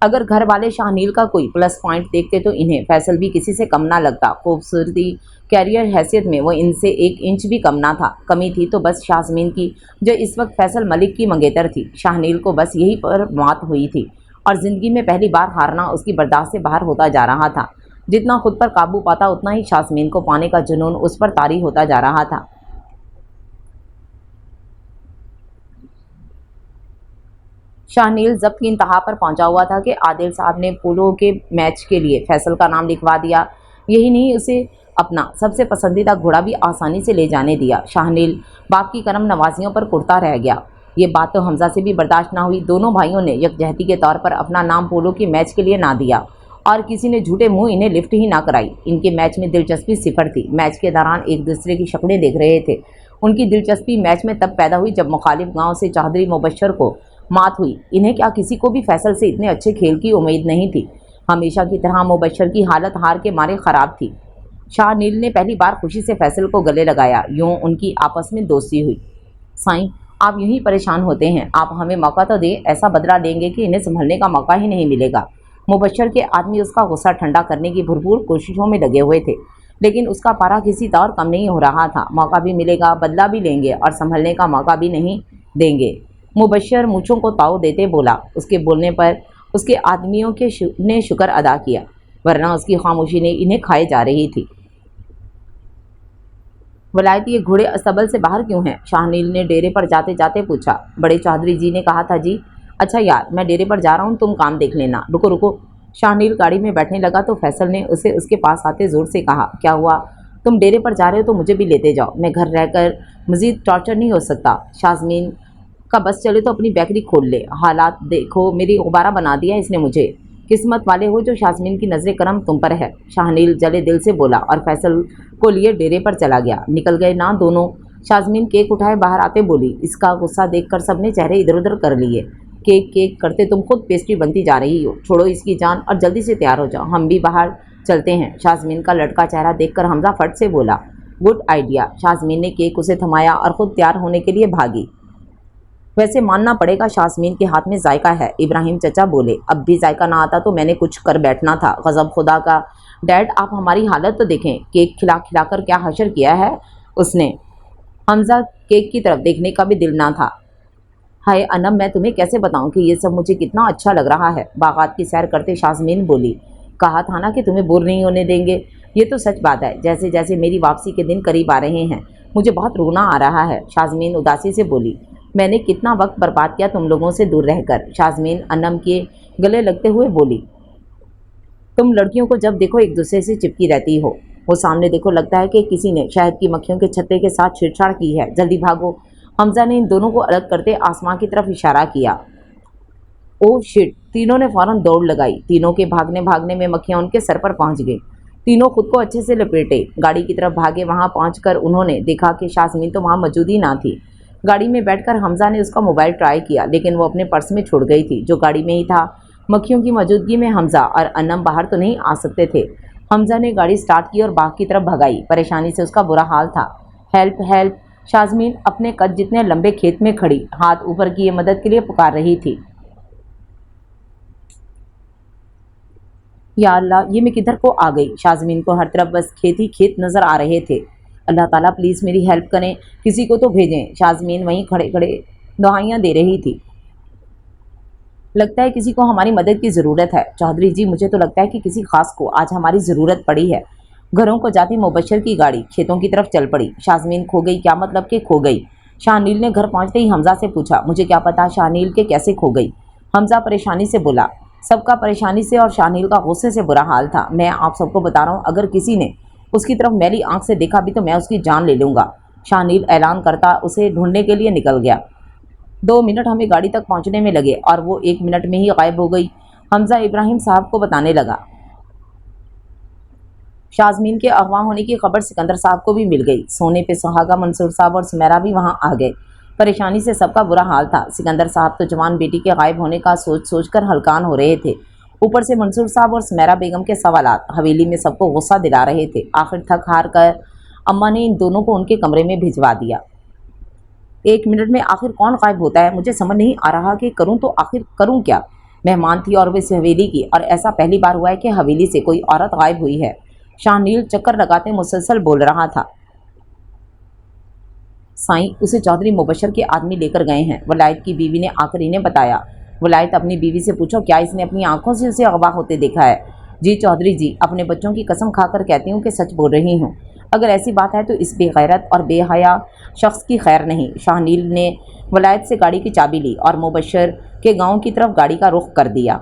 अगर घर वाले शाहनील का कोई प्लस पॉइंट देखते तो इन्हें फैसल भी किसी से कम ना लगता। खूबसूरती, कैरियर, हैसियत में वो इनसे 1 इंच भी कम ना था। कमी थी तो बस शाज़मीन की, जो इस वक्त फैसल मलिक की मंगेतर थी। शाहनील को बस यही पर मात हुई थी और ज़िंदगी में पहली बार हारना उसकी बर्दाश्त से बाहर होता जा रहा था। जितना खुद पर काबू पाता उतना ही शाज़मीन को पाने का जुनून उस पर तारी होता जा रहा था। शाहनील ज़ब्त की इंतहा पर पहुंचा हुआ था कि आदिल साहब ने पोलो के मैच के लिए फैसल का नाम लिखवा दिया। यही नहीं, उसे अपना सबसे पसंदीदा घोड़ा भी आसानी से ले जाने दिया। शाहनील बाप की करम नवाजियों पर कुर्ता रह गया। ये बात तो हमजा से भी बर्दाश्त ना हुई। दोनों भाइयों ने यकजहती के तौर पर अपना नाम पोलो के मैच के लिए ना दिया और किसी ने झूठे मुंह इन्हें लिफ्ट ही ना कराई। इनके मैच में दिलचस्पी सिफर थी। मैच के दौरान एक दूसरे की शक्लें देख रहे थे। उनकी दिलचस्पी मैच में तब पैदा हुई जब मुखालिफ गांव से चौधरी मुबशर को मात हुई। इन्हें क्या किसी को भी फैसल से इतने अच्छे खेल की उम्मीद नहीं थी। हमेशा की तरह मुबशर की हालत हार के मारे ख़राब थी। शाहनील ने पहली बार खुशी से फैसल को गले लगाया। यूँ उनकी आपस में दोस्ती हुई। साईं, आप यूं ही परेशान होते हैं, आप हमें मौका तो दें, ऐसा बदला लेंगे कि इन्हें संभलने का मौका ही नहीं मिलेगा। मुबशर के आदमी उसका गुस्सा ठंडा करने की भरपूर कोशिशों में लगे हुए थे, लेकिन उसका पारा किसी तौर कम नहीं हो रहा था। मौका भी मिलेगा, बदला भी लेंगे और संभलने का मौका भी नहीं देंगे। मुबशर मूँछों को ताव देते बोला। उसके बोलने पर उसके आदमियों ने शुक्र अदा किया, वरना उसकी खामोशी ने इन्हें खाए जा रही थी। वलायती, ये घोड़े अस्तबल से बाहर क्यों हैं? शाहनील ने डेरे पर जाते जाते पूछा। बड़े चौधरी जी ने कहा था जी। अच्छा यार, मैं डेरे पर जा रहा हूँ, तुम काम देख लेना। रुको रुको। शाहनील गाड़ी में बैठने लगा तो फैसल ने उसे उसके पास आते ज़ोर से कहा, क्या हुआ? तुम डेरे पर जा रहे हो तो मुझे भी लेते जाओ। मैं घर रहकर मज़ीद टॉर्चर नहीं हो सकता। शाज़मीन का बस चले तो अपनी बेकरी खोल ले। हालात देखो, मेरी गुब्बारा बना दिया इसने मुझे। किस्मत वाले हो जो शाज़मीन की नज़र करम तुम पर है। शाहनील जले दिल से बोला और फैसल को लिए डेरे पर चला गया। निकल गए ना दोनों। शाज़मीन केक उठाए बाहर आते बोली। इसका गुस्सा देखकर सबने चेहरे इधर उधर कर लिए। केक केक करते तुम खुद पेस्ट्री बनती जा रही हो। छोड़ो इसकी जान और जल्दी से तैयार हो जाओ, हम भी बाहर चलते हैं। शाज़मीन का लड़का चेहरा देखकर हमजा फट से बोला, गुड आइडिया। शाज़मीन ने केक उसे थमाया और ख़ुद तैयार होने के लिए भागी। वैसे मानना पड़ेगा शाज़मीन के हाथ में जायका है। इब्राहिम चचा बोले, अब भी जायका ना आता तो मैंने कुछ कर बैठना था। गज़ब खुदा का। डैड, आप हमारी हालत तो देखें, केक खिला खिला कर क्या हशर किया है उसने। हमजा केक की तरफ देखने का भी दिल ना था। हाय अनम, मैं तुम्हें कैसे बताऊं कि ये सब मुझे कितना अच्छा लग रहा है। बागात की सैर करते शाज़मीन बोली, कहा था ना कि तुम्हें बोर नहीं होने देंगे। ये तो सच बात है। जैसे जैसे मेरी वापसी के दिन करीब आ रहे हैं मुझे बहुत रोना आ रहा है। शाज़मीन उदासी से बोली, मैंने कितना वक्त बर्बाद किया तुम लोगों से दूर रहकर। शाज़मीन अनम के गले लगते हुए बोली, तुम लड़कियों को जब देखो एक दूसरे से चिपकी रहती हो। वो सामने देखो, लगता है कि किसी ने शहद की मक्खियों के छत्ते के साथ छेड़छाड़ की है। जल्दी भागो। हमजा ने इन दोनों को अलग करते आसमां की तरफ इशारा किया। Oh shit. तीनों ने फौरन दौड़ लगाई। तीनों के भागने भागने में मक्खियाँ उनके सर पर पहुँच गई। तीनों खुद को अच्छे से लपेटे गाड़ी की तरफ भागे। वहाँ पहुँचकर उन्होंने देखा कि शाज़मीन तो वहाँ मौजूद ही ना थी। गाड़ी में बैठकर हमजा ने उसका मोबाइल ट्राई किया, लेकिन वो अपने पर्स में छूट गई थी जो गाड़ी में ही था। मक्खियों की मौजूदगी में हमजा और अनम बाहर तो नहीं आ सकते थे। हमजा ने गाड़ी स्टार्ट की और बाग की तरफ भगाई। परेशानी से उसका बुरा हाल था। Help help. शाज़मीन अपने कद जितने लंबे खेत में खड़ी हाथ ऊपर किए मदद के लिए पुकार रही थी। या अल्लाह, ये मैं किधर को आ गई। शाज़मीन को हर तरफ बस खेत ही खेत नज़र आ रहे थे। अल्लाह ताला प्लीज़ मेरी हेल्प करें, किसी को तो भेजें। शाज़मीन वहीं खड़े खड़े दुआएं दे रही थी। लगता है किसी को हमारी मदद की ज़रूरत है। चौधरी जी, मुझे तो लगता है कि किसी खास को आज हमारी ज़रूरत पड़ी है। घरों को जाती मुबशर की गाड़ी खेतों की तरफ चल पड़ी। शाज़मीन खो गई? क्या मतलब कि खो गई? शाहनील ने घर पहुंचते ही हमजा से पूछा। मुझे क्या पता शाहनील के कैसे खो गई। हमजा परेशानी से बोला। सबका परेशानी से और शाहनील का गुस्से से बुरा हाल था। मैं आप सबको बता रहा हूँ, अगर किसी ने उसकी तरफ मैली आंख से देखा भी तो मैं उसकी जान ले लूँगा। शाहनील ऐलान करता उसे ढूंढने के लिए निकल गया। 2 मिनट हमें गाड़ी तक पहुंचने में लगे और वो 1 मिनट में ही गायब हो गई। हमजा इब्राहिम साहब को बताने लगा। शाजमीन के अगवा होने की खबर सिकंदर साहब को भी मिल गई। सोने पे सुहागा मंसूर साहब और सुमेरा भी वहां आ गए। परेशानी से सबका बुरा हाल था। सिकंदर साहब तो जवान बेटी के गायब होने का सोच सोच कर हलकान हो रहे थे। ऊपर से मंसूर साहब और सुमेरा बेगम के सवालात हवेली में सबको गुस्सा दिला रहे थे। आखिर थक हार कर अम्मा ने इन दोनों को उनके कमरे में भिजवा दिया। 1 मिनट में आखिर कौन गायब होता है? मुझे समझ नहीं आ रहा कि करूं तो आखिर करूं क्या। मेहमान थी और वो इस हवेली की, और ऐसा पहली बार हुआ है कि हवेली से कोई औरत गायब हुई है। शाहनील चक्कर लगाते मुसलसल बोल रहा था। साईं, उसे चौधरी मुबशर के आदमी लेकर गए हैं। वलायत की बीवी ने आकर इन्हें बताया। वलायत, अपनी बीवी से पूछो क्या इसने अपनी आंखों से उसे अगवा होते देखा है? जी चौधरी जी, अपने बच्चों की कसम खाकर कहती हूँ कि सच बोल रही हूँ। अगर ऐसी बात है तो इस बेगैरत और बेहया शख्स की खैर नहीं। शाहनील ने वलायत से गाड़ी की चाबी ली और मुबशर के गांव की तरफ गाड़ी का रुख कर दिया।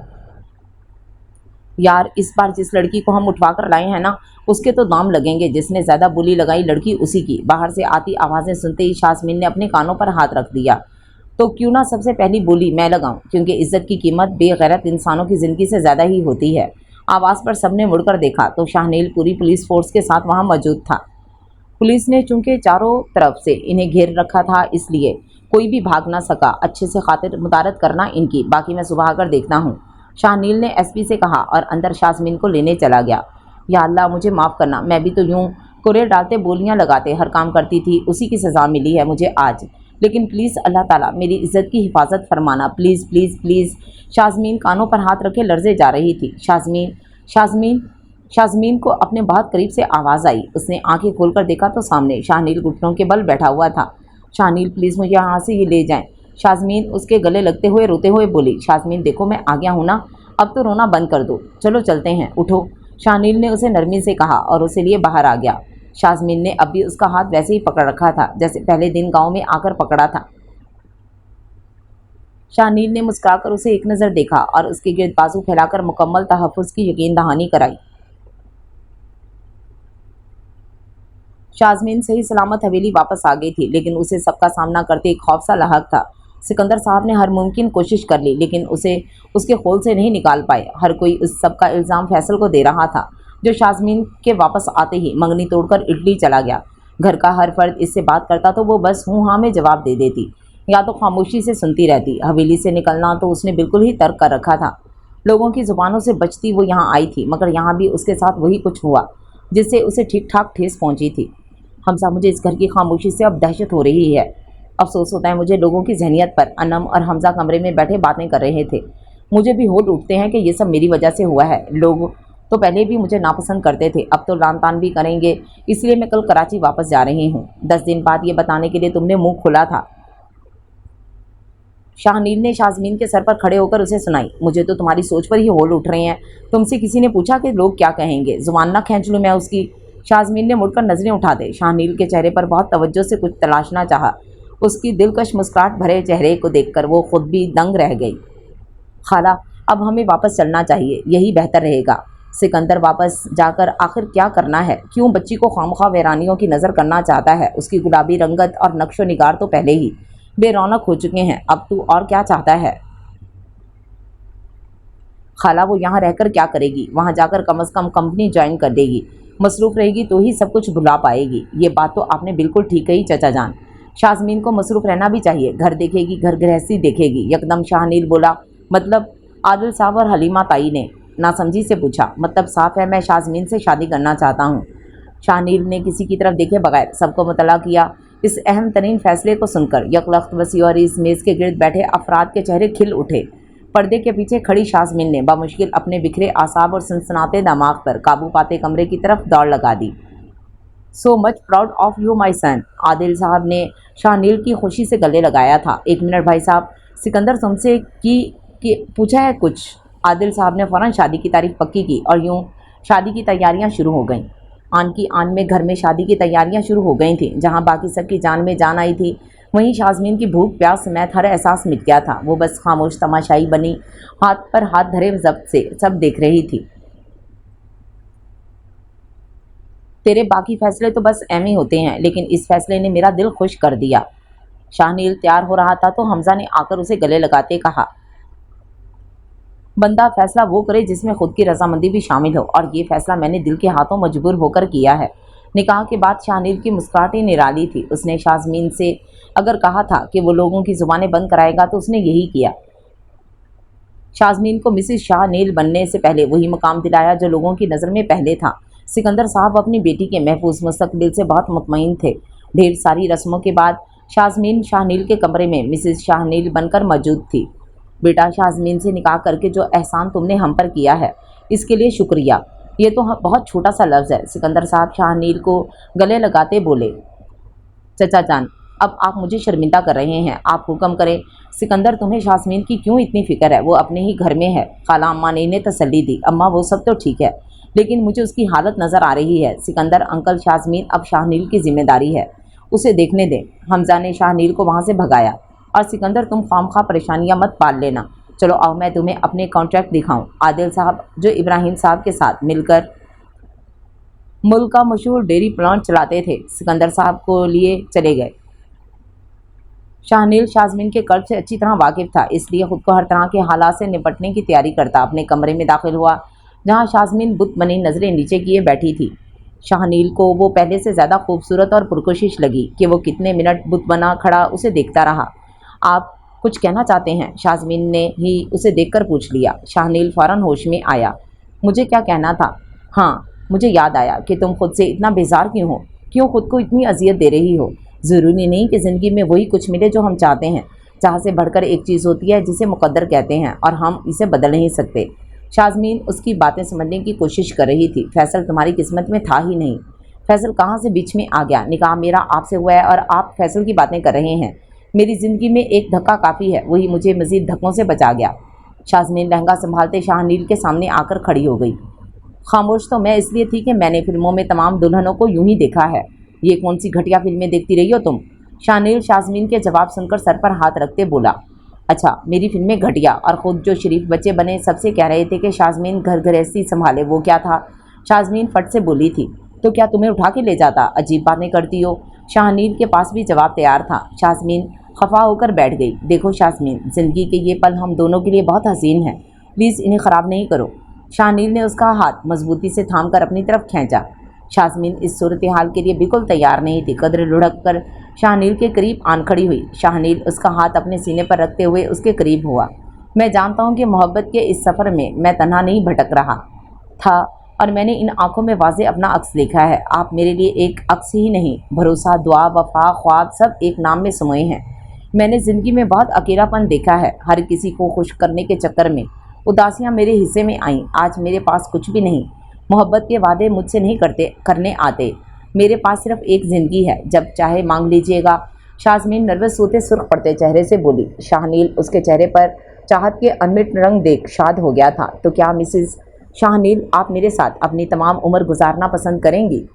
यार, इस बार जिस लड़की को हम उठवा कर लाए हैं ना, उसके तो दाम लगेंगे। जिसने ज़्यादा बोली लगाई लड़की उसी की। बाहर से आती आवाज़ें सुनते ही शाजमीन ने अपने कानों पर हाथ रख दिया। तो क्यों ना सबसे पहली बोली मैं लगाऊं, क्योंकि इज्जत की कीमत बेगैरत इंसानों की ज़िंदगी से ज़्यादा ही होती है। आवाज़ पर सबने मुड़कर देखा तो शाहनील पूरी पुलिस फोर्स के साथ वहाँ मौजूद था। पुलिस ने चूंकि चारों तरफ से इन्हें घेर रखा था, इसलिए कोई भी भाग ना सका। अच्छे से खातिर मुदारत करना इनकी, बाकी मैं सुबह आकर देखता हूँ, शाहनील ने एसपी से कहा और अंदर शाजमीन को लेने चला गया। या अल्लाह, मुझे माफ़ करना, मैं भी तो यूँ कुरे डालते बोलियाँ लगाते हर काम करती थी। उसी की सज़ा मिली है मुझे आज। लेकिन प्लीज़ अल्लाह ताला मेरी इज़्ज़त की हिफाजत फरमाना, प्लीज़ प्लीज़ प्लीज़। शाजमीन कानों पर हाथ रखे लर्जे जा रही थी। शाजमीन शाजमीन शाजमीन को अपने बहुत करीब से आवाज़ आई। उसने आंखें खोलकर देखा तो सामने शाहनील घुटनों के बल बैठा हुआ था। शाहनील, प्लीज़ मुझे यहाँ से ये ले जाएं। शाजमीन उसके गले लगते हुए रोते हुए बोली। शाजमीन, देखो मैं आ गया हूँ ना, अब तो रोना बंद कर दो, चलो चलते हैं, उठो। शाहनील ने उसे नरमी से कहा और उसे लिए बाहर आ गया। शाजमीन ने अब भी उसका हाथ वैसे ही पकड़ रखा था जैसे पहले दिन गाँव में आकर पकड़ा था। शाहनील ने मुस्कुराकर उसे एक नज़र देखा और उसके गिर्द बाजू फैलाकर मुकम्मल तहफ़्फ़ुज़ की यकीन दहानी कराई। शाजमीन सही सलामत हवेली वापस आ गई थी, लेकिन उसे सबका सामना करते एक खौफ सा लाहक था। सिकंदर साहब ने हर मुमकिन कोशिश कर ली, लेकिन उसे उसके खोल से नहीं निकाल पाए। हर कोई उस सब का इल्ज़ाम फैसल को दे रहा था, जो शाजमीन के वापस आते ही मंगनी तोड़कर इटली चला गया। घर का हर फर्द इससे बात करता तो वो बस हूँ हाँ में जवाब दे देती, या तो खामोशी से सुनती रहती। हवेली से निकलना तो उसने बिल्कुल ही तर्क कर रखा था। लोगों की ज़ुबानों से बचती वो यहाँ आई थी, मगर यहाँ भी उसके साथ वही कुछ हुआ जिससे उसे ठीक ठाक ठेस पहुँची थी। हमजा, मुझे इस घर की खामोशी से अब दहशत हो रही है। अफसोस होता है मुझे लोगों की जहनियत पर। अनम और हमजा कमरे में बैठे बातें कर रहे थे। मुझे भी होठ उठते हैं कि ये सब मेरी वजह से हुआ है। लोग तो पहले भी मुझे नापसंद करते थे, अब तो लान तान भी करेंगे। इसलिए मैं कल कराची वापस जा रही हूँ। 10 दिन बाद ये बताने के लिए तुमने मुंह खुला था। शाहनील ने शाजमीन के सर पर खड़े होकर उसे सुनाई। मुझे तो तुम्हारी सोच पर ही होल उठ रहे हैं। तुमसे किसी ने पूछा कि लोग क्या कहेंगे? जुबान ना खींच लूँ मैं उसकी। शाजमीन ने मुड़कर नजरें उठा दे। शाहनील के चेहरे पर बहुत तवज्जो से कुछ तलाशना चाहा। उसकी दिलकश मुस्कुराहट भरे चेहरे को देखकर वो खुद भी दंग रह गई। खाला, अब हमें वापस चलना चाहिए, यही बेहतर रहेगा। सिकंदर वापस जाकर आखिर क्या करना है? क्यों बच्ची को खामखा वीरानियों की नज़र करना चाहता है? उसकी गुलाबी रंगत और नक्शो निगार तो पहले ही बेरौनक हो चुके हैं, अब तू और क्या चाहता है? खाला, वो यहाँ रहकर क्या करेगी? वहाँ जाकर कम से कम कंपनी ज्वाइन कर देगी। मसरूफ़ रहेगी तो ही सब कुछ भुला पाएगी। ये बात तो आपने बिल्कुल ठीक कही चचा जान। शाजमीन को मसरूफ़ रहना भी चाहिए। घर देखेगी, घर गृहस्थी देखेगी। यकदम शाहनील बोला। मतलब? आदिल साहब और हलीमा ताई ने नासमझी से पूछा। मतलब साफ है, मैं शाजमीन से शादी करना चाहता हूँ। शाहनील ने किसी की तरफ देखे बगैर सबको मुतला किया। इस अहम तरीन फैसले को सुनकर यकलख्त वसी और इस मेज़ के गिर्द बैठे अफराद के चेहरे खिल उठे। पर्दे के पीछे खड़ी शाजमीन ने बामुश्किल अपने बिखरे आसाब और सनसनाते दिमाग पर काबू पाते कमरे की तरफ दौड़ लगा दी। So much proud of you my son. Adil sahab ने शाहनील की खुशी से गले लगाया था। 1 मिनट भाई साहब, सिकंदर तुमसे की पूछा है कुछ? आदिल साहब ने फ़ौरन शादी की तारीख पक्की की और यूँ शादी की तैयारियां शुरू हो गईं। आन की आन में घर में शादी की तैयारियां शुरू हो गई थीं। जहां बाकी सब की जान में जान आई थी, वहीं शाजमीन की भूख प्यास समेत हर एहसास मिट गया था। वो बस खामोश तमाशाई बनी, हाथ पर हाथ धरे जब्त से सब देख रही थी। तेरे बाकी फैसले तो बस एम ही होते हैं, लेकिन इस फैसले ने मेरा दिल खुश कर दिया। शाहनील तैयार हो रहा था तो हमजा ने आकर उसे गले लगाते कहा, बंदा फैसला वो करे जिसमें खुद की रजामंदी भी शामिल हो, और ये फैसला मैंने दिल के हाथों मजबूर होकर किया है। निकाह के बाद शाहनील की मुस्कुराहटें निराली थी। उसने शाज़मीन से अगर कहा था कि वो लोगों की ज़ुबानें बंद कराएगा तो उसने यही किया। शाज़मीन को मिसेस शाहनील बनने से पहले वही मकाम दिलाया जो लोगों की नज़र में पहले था। सिकंदर साहब अपनी बेटी के महफूज मुस्तकबिल से बहुत मुतमईन थे। ढेर सारी रस्मों के बाद शाज़मीन शाहनील के कमरे में मिसेस शाहनील बनकर मौजूद थी। बेटा, शाज़मीन से निकाह करके जो एहसान तुमने हम पर किया है इसके लिए शुक्रिया। ये तो बहुत छोटा सा लफ्ज़ है। सिकंदर साहब शाहनील को गले लगाते बोले, चचा जान, अब आप मुझे शर्मिंदा कर रहे हैं, आप हुक्म करें। सिकंदर, तुम्हें शाज़मीन की क्यों इतनी फ़िक्र है? वो अपने ही घर में है। खाला अम्मा ने इन्हें तसल्ली दी। अम्मा, वो सब तो ठीक है, लेकिन मुझे उसकी हालत नज़र आ रही है। सिकंदर अंकल, शाज़मीन अब शाहनील की जिम्मेदारी है, उसे देखने दें। हमजा ने शाहनील को वहाँ से भगाया। और सिकंदर, तुम खामखा परेशानियाँ मत पाल लेना। चलो आओ मैं तुम्हें अपने कॉन्ट्रैक्ट दिखाऊं। आदिल साहब जो इब्राहिम साहब के साथ मिलकर मुल्क का मशहूर डेयरी प्लांट चलाते थे, सिकंदर साहब को लिए चले गए। शाहनील शाज़मीन के कर्ज से अच्छी तरह वाकिफ़ था, इसलिए ख़ुद को हर तरह के हालात से निपटने की तैयारी करता अपने कमरे में दाखिल हुआ, जहाँ शाज़मीन बुत बनी नज़रें नीचे किए बैठी थी। शाहनील को वो पहले से ज़्यादा खूबसूरत और पुरकोशिश लगी कि वो कितने मिनट बुत बना खड़ा उसे देखता रहा। आप कुछ कहना चाहते हैं? शाज़मीन ने ही उसे देखकर पूछ लिया। शाहनील फ़ौरन होश में आया। मुझे क्या कहना था? हाँ, मुझे याद आया कि तुम खुद से इतना बेजार क्यों हो, क्यों खुद को इतनी अजियत दे रही हो? ज़रूरी नहीं कि ज़िंदगी में वही कुछ मिले जो हम चाहते हैं। चाह से बढ़कर एक चीज़ होती है जिसे मुक़द्दर कहते हैं, और हम इसे बदल नहीं सकते। शाज़मीन उसकी बातें समझने की कोशिश कर रही थी। फैसल तुम्हारी किस्मत में था ही नहीं। फैसल कहाँ से बीच में आ गया? निकाह मेरा आपसे हुआ है और आप फैसल की बातें कर रहे हैं। मेरी ज़िंदगी में एक धक्का काफ़ी है, वही मुझे मज़ीद धक्कों से बचा गया। शाज़मीन लहंगा संभालते शाहनील के सामने आकर खड़ी हो गई। खामोश तो मैं इसलिए थी कि मैंने फिल्मों में तमाम दुल्हनों को यूं ही देखा है। ये कौन सी घटिया फिल्में देखती रही हो तुम? शाहनील शाज़मीन के जवाब सुनकर सर पर हाथ रखते बोला, अच्छा, मेरी फिल्में घटिया? और ख़ुद जो शरीफ बच्चे बने सबसे कह रहे थे कि शाज़मीन घर गृहस्थी संभाले, वो क्या था? शाज़मीन फट से बोली थी, तो क्या तुम्हें उठा के ले जाता? अजीब बातें करती हो। शाहनील के पास भी जवाब तैयार था। शाज़मीन खफा होकर बैठ गई। देखो शाज़मीन, ज़िंदगी के ये पल हम दोनों के लिए बहुत हसीन हैं, प्लीज़ इन्हें ख़राब नहीं करो। शाहनील ने उसका हाथ मजबूती से थामकर अपनी तरफ खींचा। शाज़मीन इस सूरत हाल के लिए बिल्कुल तैयार नहीं थी। कदर लुढ़क कर शाहनील के करीब आन खड़ी हुई। शाहनील उसका हाथ अपने सीने पर रखते हुए उसके करीब हुआ। मैं जानता हूँ कि मोहब्बत के इस सफ़र में मैं तन्हा नहीं भटक रहा था, और मैंने इन आंखों में वाज़े अपना अक्स देखा है। आप मेरे लिए एक अक्स ही नहीं, भरोसा, दुआ, वफा, ख्वाब सब एक नाम में समोए हैं। मैंने ज़िंदगी में बहुत अकेलापन देखा है। हर किसी को खुश करने के चक्कर में उदासियाँ मेरे हिस्से में आईं। आज मेरे पास कुछ भी नहीं। मोहब्बत के वादे मुझसे नहीं करने आते। मेरे पास सिर्फ एक ज़िंदगी है, जब चाहे मांग लीजिएगा। शाज़मीन नर्वस होते सुर्ख पड़ते चेहरे से बोली। शाहनील उसके चेहरे पर चाहत के अनमिट रंग देख शाद हो गया था। तो क्या मिसेस शाहनील, आप मेरे साथ अपनी तमाम उम्र गुजारना पसंद करेंगी?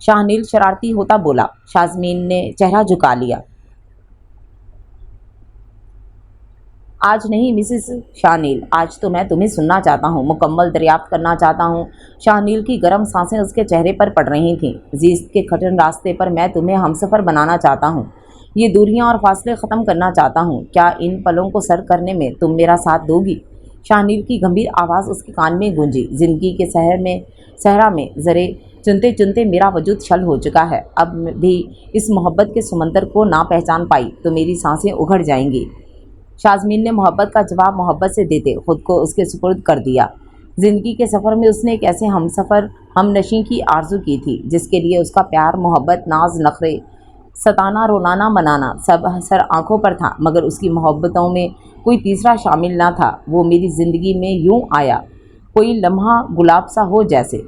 शाहनील शरारती होता बोला। शाज़मीन ने चेहरा झुका लिया। आज नहीं मिसेस शाहनील, आज तो मैं तुम्हें सुनना चाहता हूँ, मुकम्मल दरियाफ्त करना चाहता हूँ। शाहनील की गर्म सांसें उसके चेहरे पर पड़ रही थीं। ज़िस्त के कठिन रास्ते पर मैं तुम्हें हमसफ़र बनाना चाहता हूँ, ये दूरियाँ और फासले ख़त्म करना चाहता हूँ। क्या इन पलों को सर करने में तुम मेरा साथ दोगी? शाहनील की गंभीर आवाज़ उसके कान में गूंजी। ज़िंदगी के सहरा में ज़रे चुनते चुनते मेरा वजूद छल हो चुका है। अब भी इस मोहब्बत के समंदर को ना पहचान पाई तो मेरी सांसें उखड़ जाएंगी। शाज़मीन ने मोहब्बत का जवाब मोहब्बत से देते खुद को उसके सुपुर्द कर दिया। ज़िंदगी के सफ़र में उसने एक ऐसे हमनशी की आरज़ू की थी जिसके लिए उसका प्यार, मोहब्बत, नाज, नखरे, सताना, रोलाना, मनाना सब सर आँखों पर था, मगर उसकी मोहब्बतों में कोई तीसरा शामिल ना था। वो मेरी ज़िंदगी में यूँ आया, कोई लम्हा गुलाब सा हो जैसे।